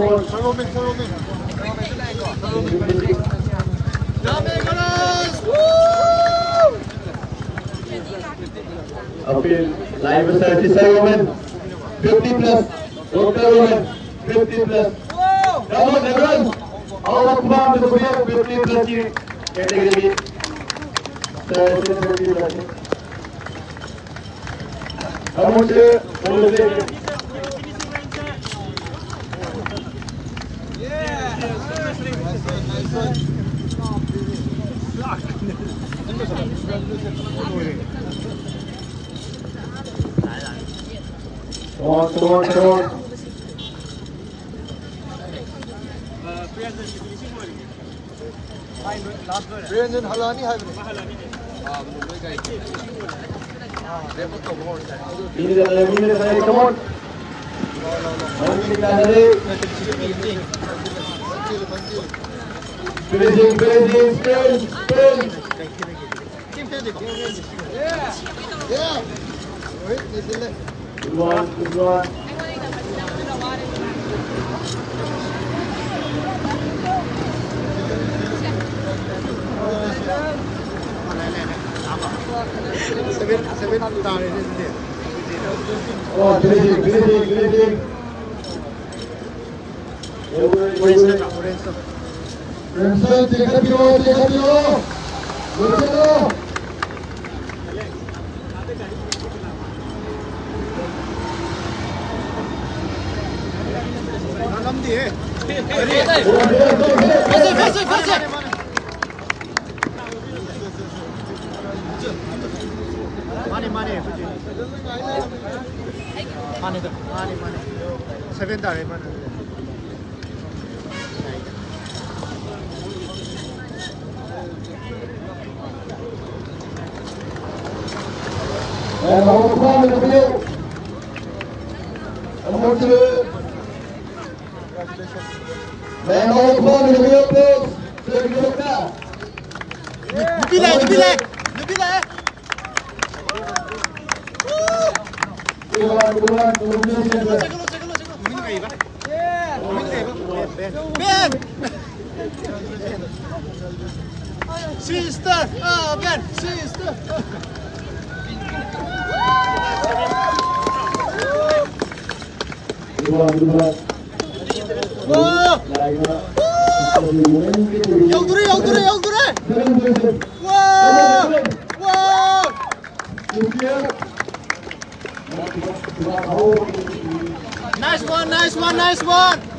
on. Appeal, live 37, 50 plus, Dr. Women, 50 plus. Come on, everyone. All of them to the 50 plus category. 50 plus. Come on, sir. Come on. Brandon halani hai bro. Come on. Finishing, spin. Yeah. Wait, listen. Good one. Seven tare ne. Oh, finishing. Remsen, take up your. Good. Mane. Seven tare mane. And all the fun in the field. Man, all the fun in the field, please. Take a look now. Nubile. Good one. Ben. Sister. Ben. Sister. Good one. 영두래. 와. Nice one.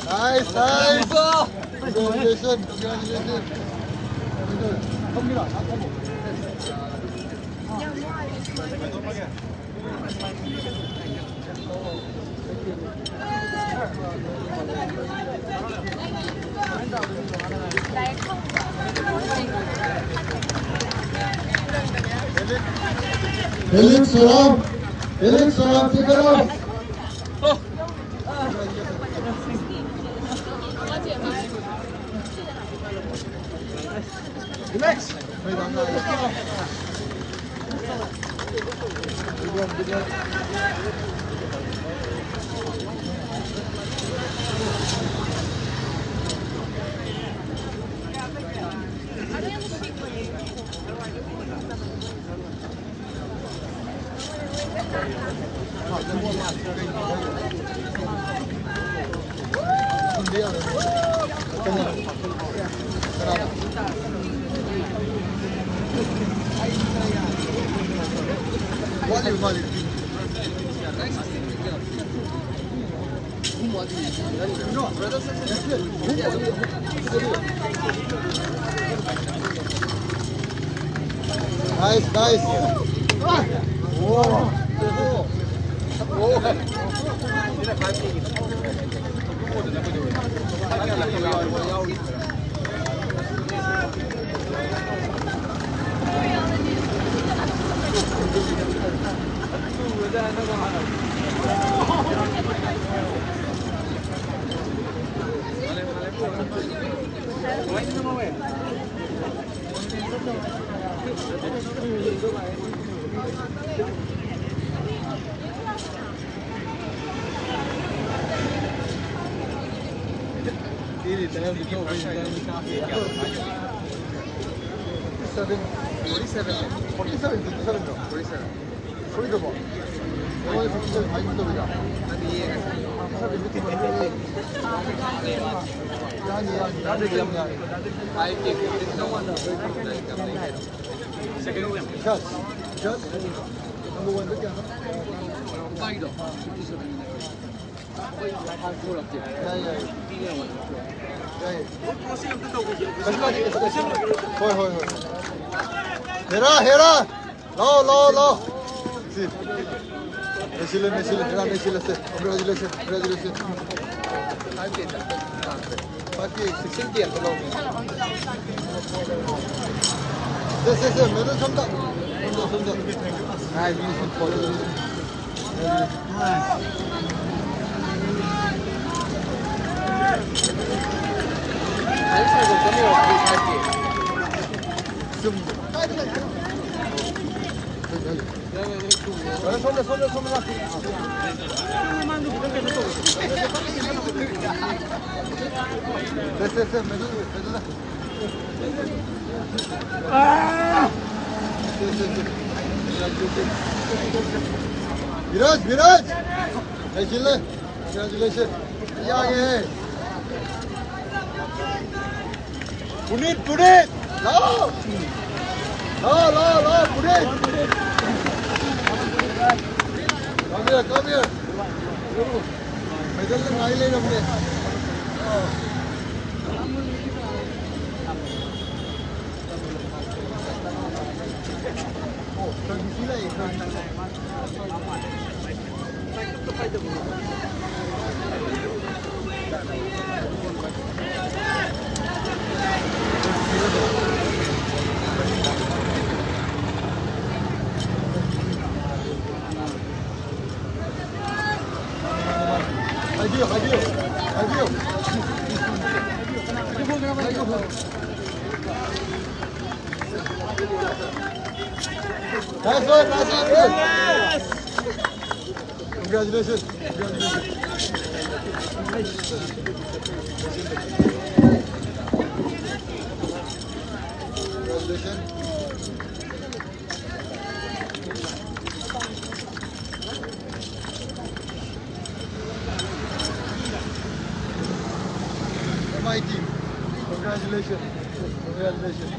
Nice, nice. Congratulations, congratulations. Felix, salam. Felix, salam. Take it off. Relax. Nice, nice. Whoa. Hera, low. See, Nashila, congratulations. Baki 16 点的喽。是，没得冲的。哎，你很错的。还是我真没有可以开始。是不？손을 됐어, 됐어. Viraj! Congratulations! Yeah. Punit! No! Punit! Come here! Medal lang highlight हमने. Nice one. Yes! Congratulations. My team. Congratulations. Congratulations.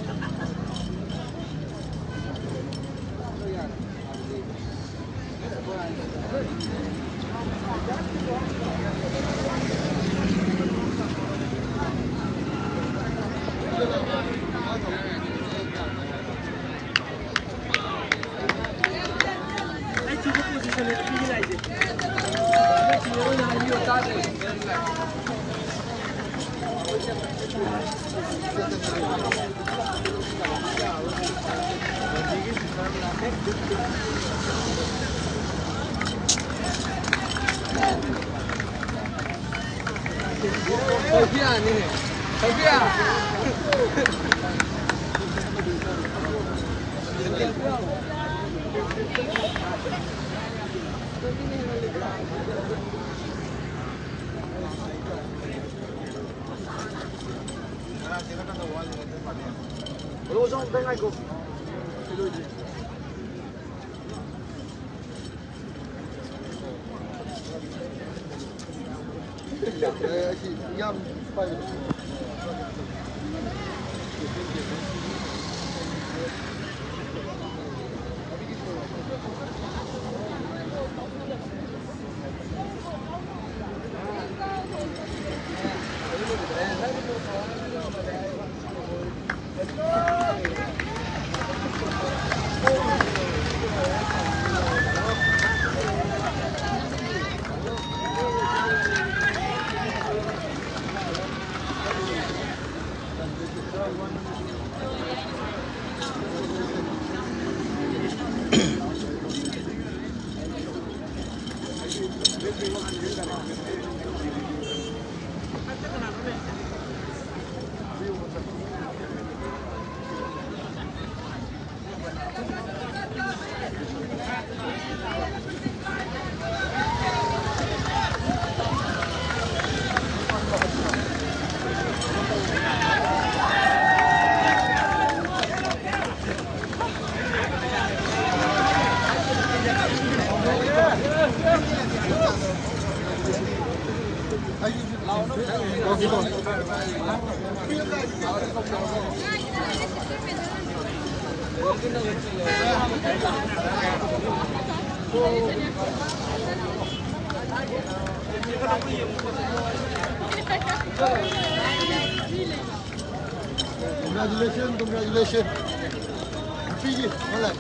Fiji, malai.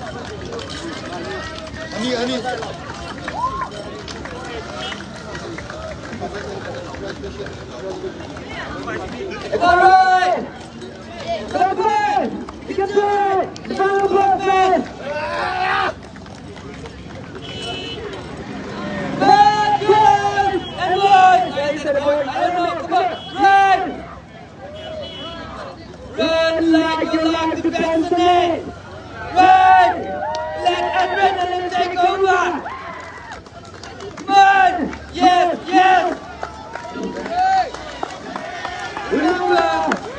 Ani. It's all right. Go good. You can do it. The final process. Bad good and one. Run like you like to dance the net. Run. Let adrenaline take over. Run. Yes. Remember,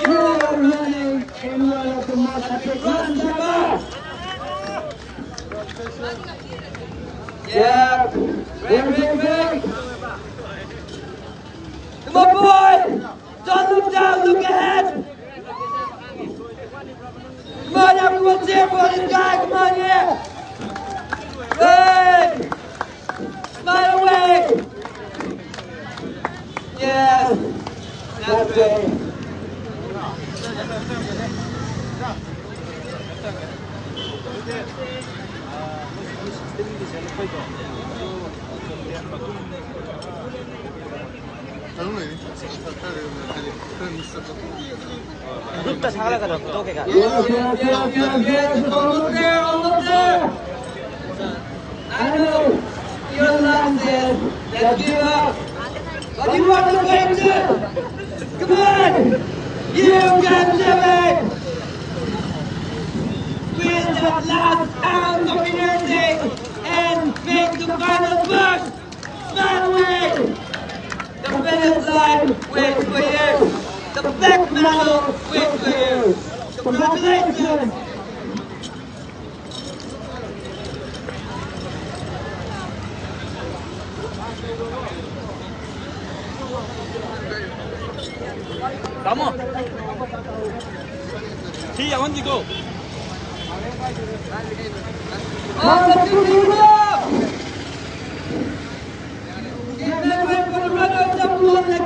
you are running in one of the most epic runs ever. Yeah. Break. Come on, boy. Don't look down, look ahead. Come on, everyone's here for this guy. Come on, here. Good. Smile away. Yes. That's great. Group sagala ka daw, okay ka. Yes. Almost there. I know you're last there. Let's give up. But you want to win too. Come on. You can do it. Win that last ounce of energy and make the final push. Smile away. The finish line waits for you. The black medal waits for you. Congratulations. Come on. See, I want to go. On the field. Get ready for the runners up like that.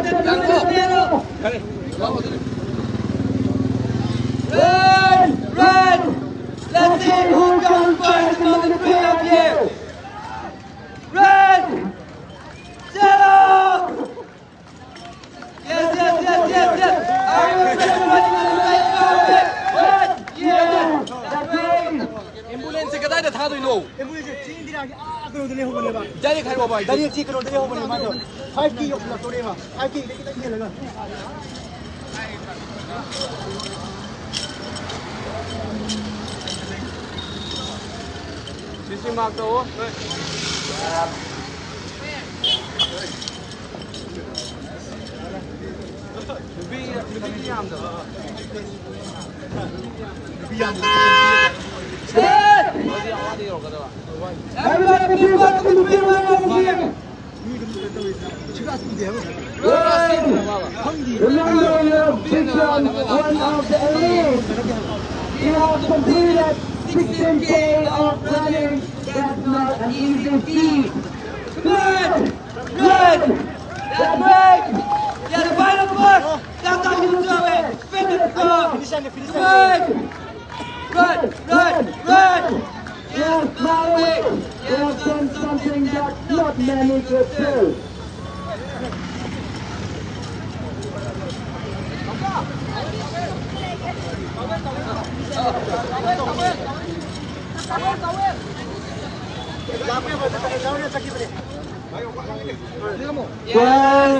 Run! Let's see who comes first on the three of you. Run! Settle! Yes. Are you running on the right carpet? Run! Yeah! That's great! Ambulance ka tayo thado ino. Ambulance chindi ra kano dele hobane ba. Direct khai ba. Dari chi kano dele hobane ma to. 5 ki yok la tore ma. 5 ki le kita ni la. Sisi mark to. Lubi yam da. Everybody keep up to the three runners here. Remember your become one of the elite. You have completed 16K of running. That's not an easy feat. Good! That's right! Yeah, the final push! That's how you do it! Finish strong! Run! Yes, my way! You have done something that not many could do. Well,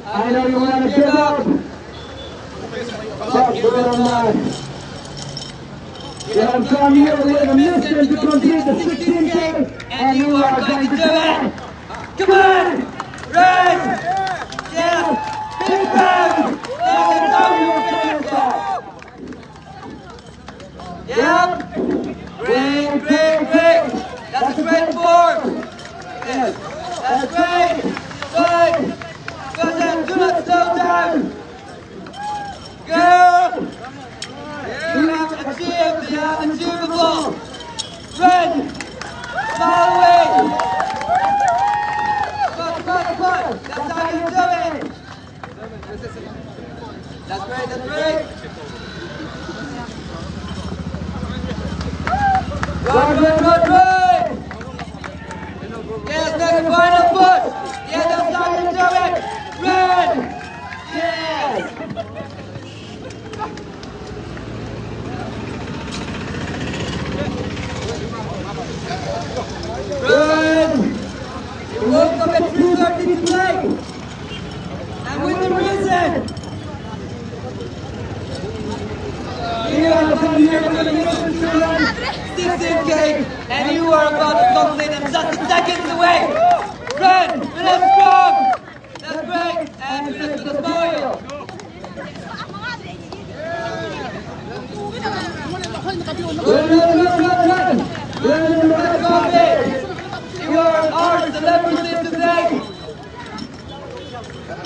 I know you want to give up, but you will not. You have come here with a mission to complete the 16K, and you are going to do it. Come on, run! Yes, big round! That's how you finish that. Yep. Great. That's a great form. Yes. That's great. Good. Do not slow down. Go. You have achieved the unachievable. Run. Smile away. Come on. That's how you do it. That's great. Run! Yes, make a final push! Yes, that's how you do it! Run! Yes! Run! You woke up at 3:30 to play! And with the reason! You have come here with a mission to run 16K, and you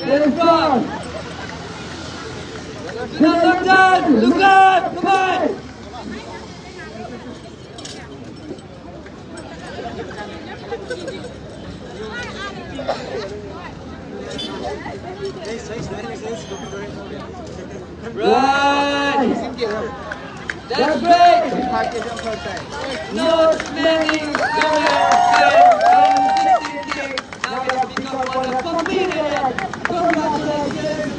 Finish strong. Do not look down. Look up. Come on. Right. That's great. Not many women can 16K. Now you have become one of completed it. Congratulations.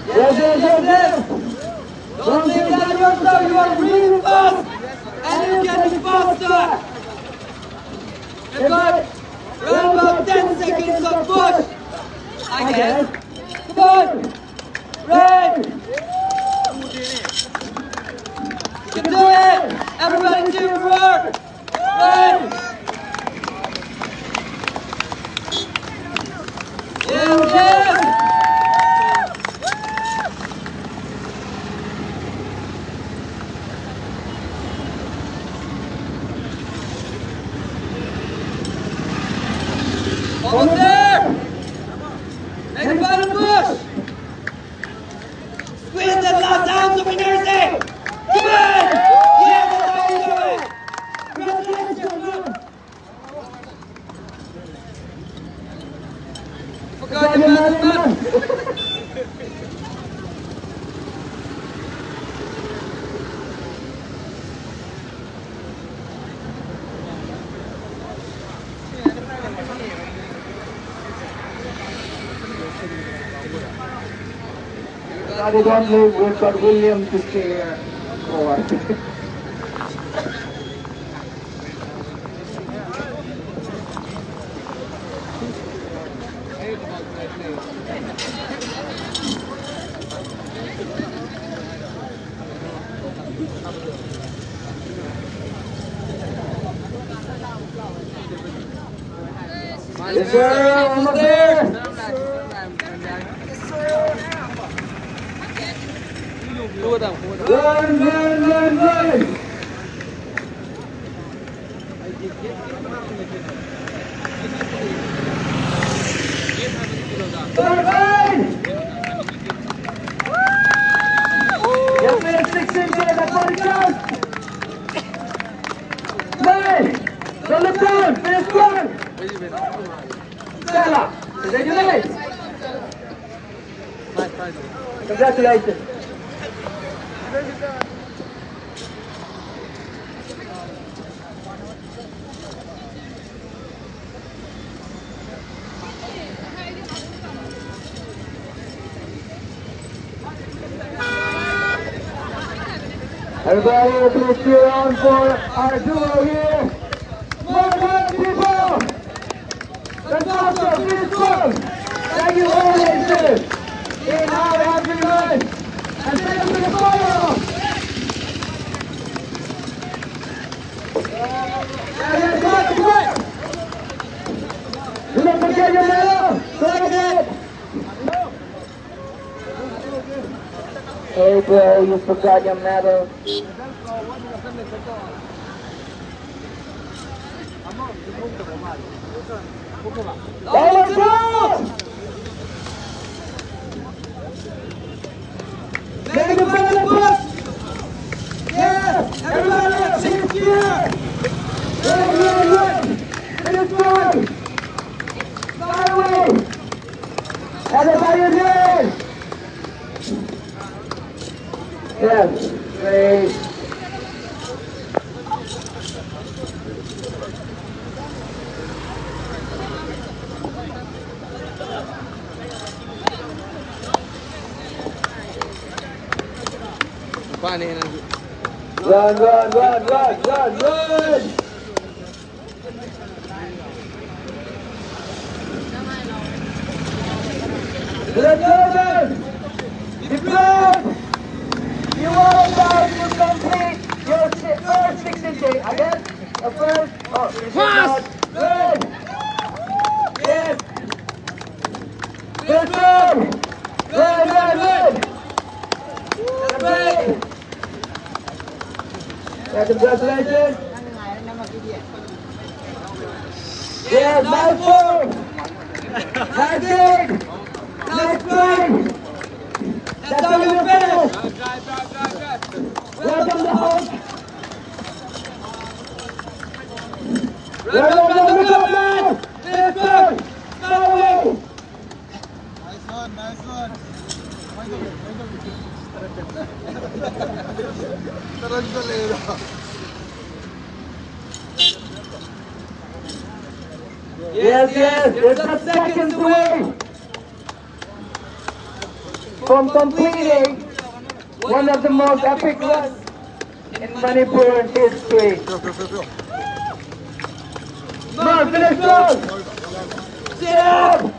Yes. Don't think that yourself. You are really fast. And you're getting faster. You've got around about 10 seconds of push, I guess. Come on. Red. You can do it. Everybody do your work. Red. Yes. Almost there! Make a final push! Squeeze that last ounce of inertia! Come on! Yeah, that's how you do it! Congratulations! Forgot your man! We don't leave, we've got William to stay here for. Yes, sir, almost there. Run! Yes, man, 16K, that's what it counts. Nine, don't look down, finish strong. Stella, congratulations. Congratulations. Everybody, please cheer on for our duo here. More people! Let's also finish strong! Thank you always do in our happy run! And thank you for the follow! Do not forget your medal! Go ahead! Hey bro, you forgot your medal. Let's go! Make the final push! Yeah! Everybody, six here! Good! Finish strong! Fire away! Everybody good! Yes, great. Run! Let's go then! Deploy! You are about to complete your first 16K, I guess? The first, fast! Good! Yes! Good! Good! That's great! Congratulations. Yes, nice work. Nice game. Nice play. That's how you finish. Welcome to Hulk. Look up, man. Finish first. Start away. Nice one. Yes, it's just seconds away from completing one of the most epic runs in Manipur history. Come on, finish strong! Sit up!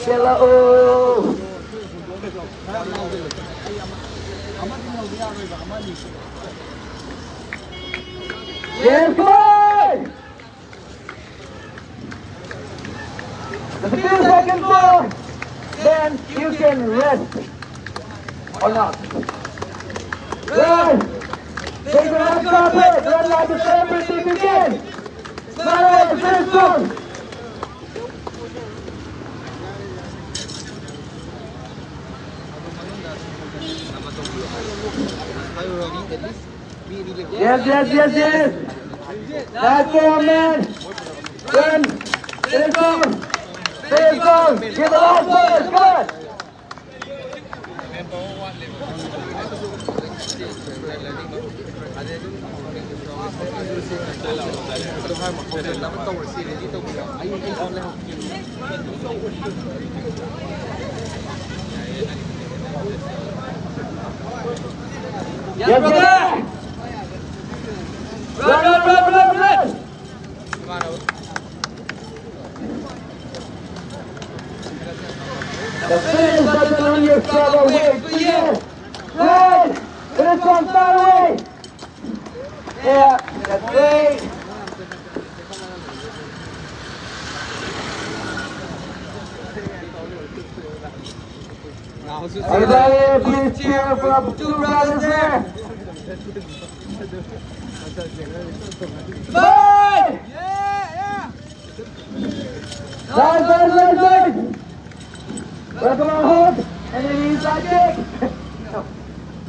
Hello. Yes, boy! There's a few seconds more, then you can rest or not. Run! Take the red carpet, run like a celebrity if you can! Not away, finish strong! Yes. Nice form, man. Run. Finish on. Finish on. Give it all first. Good. Yes, brother. Run. The finish button on your struggle wait for you. Run. Finish on start away. Yeah, that's great. Everybody, please cheer for our two brothers there. Bye! Yeah! Nice. Welcome on hook, and then inside kick.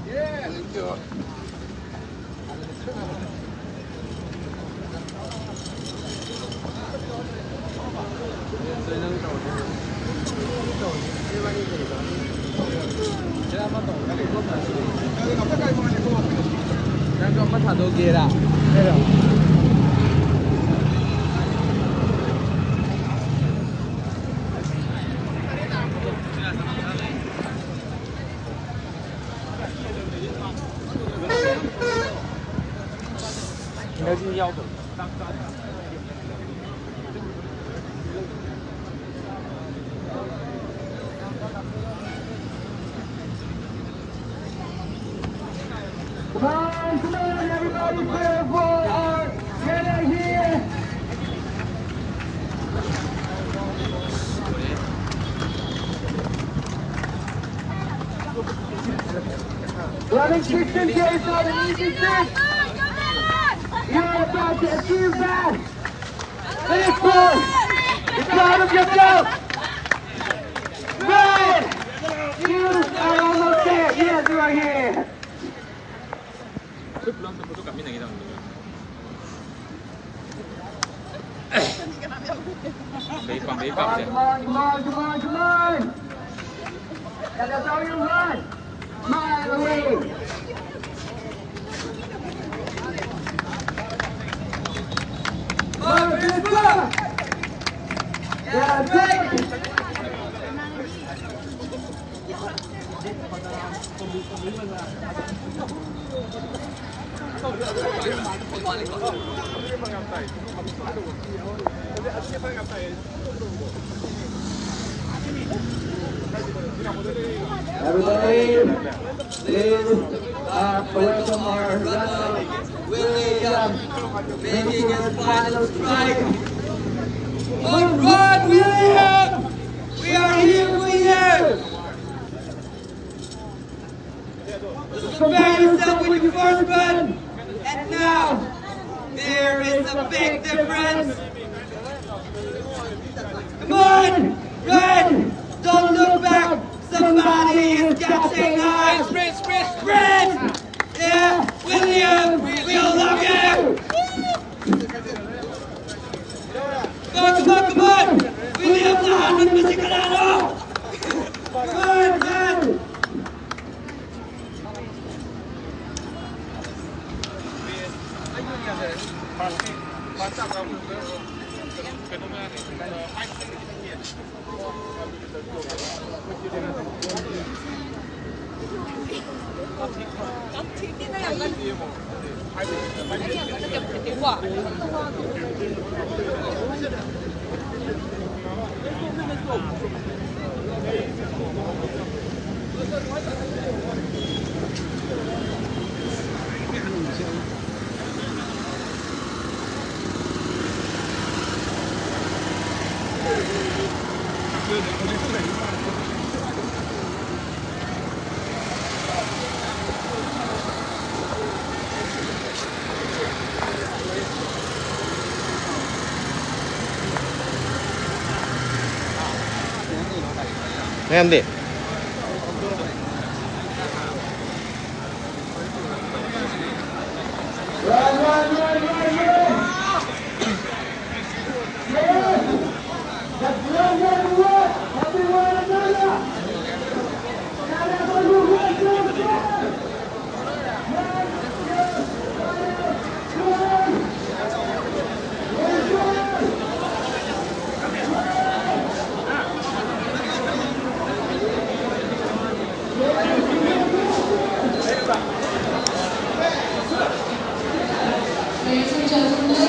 Yeah, let's go. Come on, everybody, prepare for our winner here. Running 16K is not an easy thing. You're about to achieve that. Finish first. Be proud of yourself. Run! You are almost there. Yes, you are here. Come on. That's how you run. Mile away. Yeah, great. Everybody, please welcome our runner, William, making his final strike. Good run, William! We are here for you! Just compare yourself with your first run, and now there is a big difference. Come on, run! Don't look back! Somebody is catching us! Sprint, sprint, sprint! Yeah, William, we all love you! Come on, come on! William, lahat ng masikalano! Come on, run! Nanti. Ladies and gentlemen, the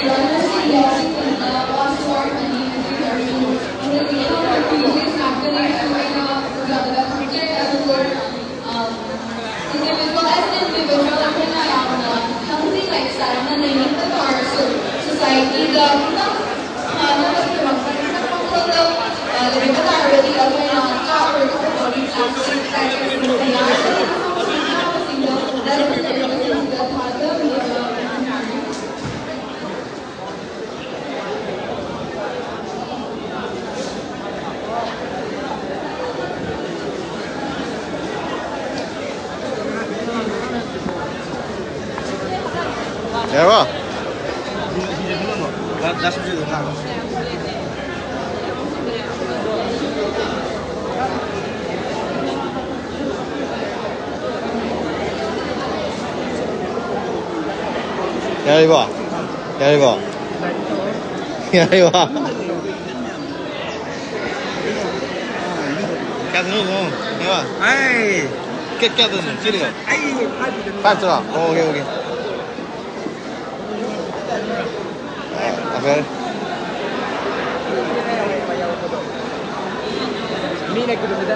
runners in yachting was for previous happening individual as an individual healthy lifestyle na naiingat our society the living with our really cover body Ya ba? Ya ba? Ya ba? Ya ba? Cắt nước đúng không? Thế ba? Ai, kết rồi, chưa được. Phát chưa? Ok ok. A ver. Mira que me da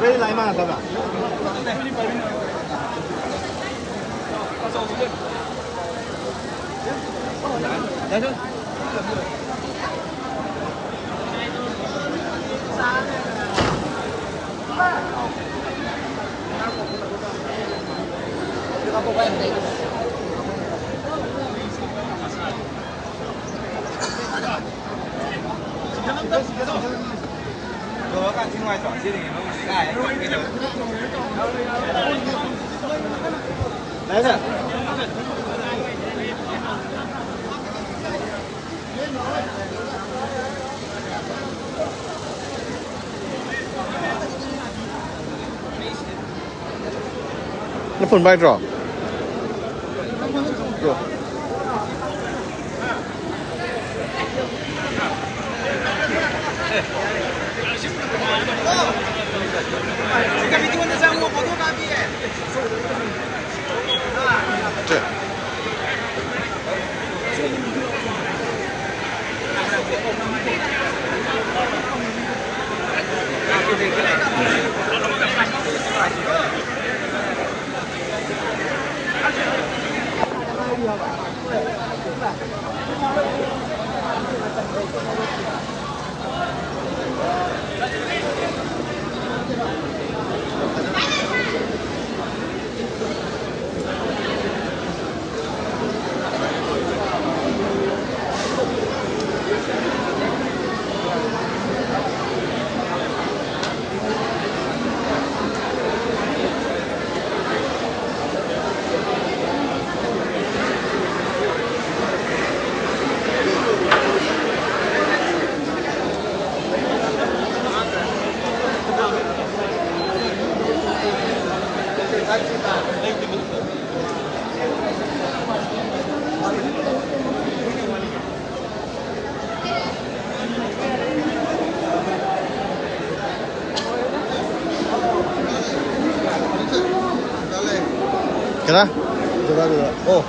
왜来嘛，哥哥？来这。来着。那粉白着。有。这。Kena? Coba dulu. Oh.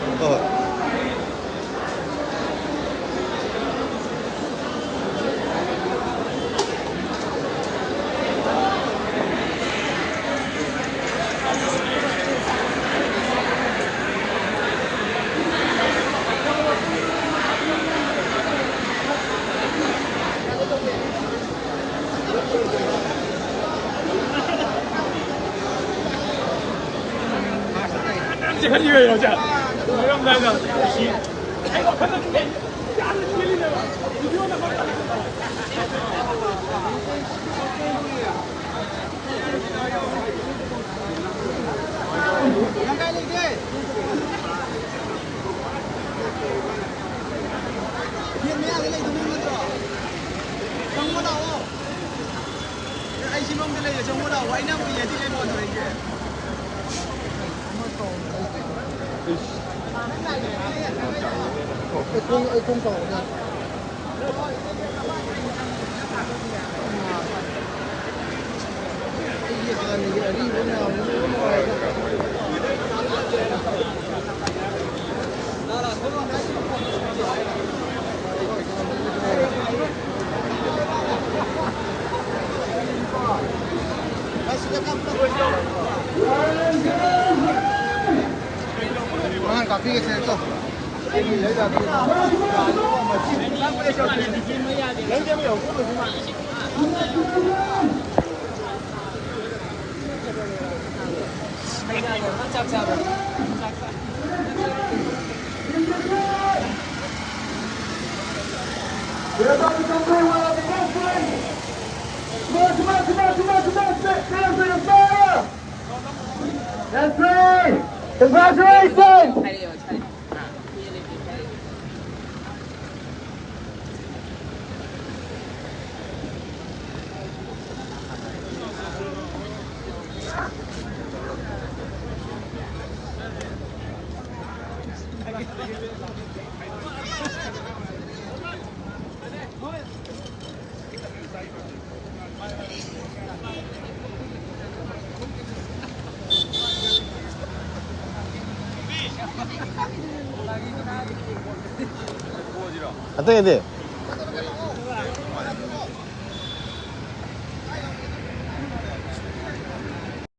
这个月要讲，没有那个皮。哎，我看到你压着体力的了，你不用那么大。让开那个。别没个那个没个，정보다 오。哎，希望这类的정보다我一定不也这类模特的。空手的。Mangan kapi ke sini. That's right! Congratulations! Ate, ate.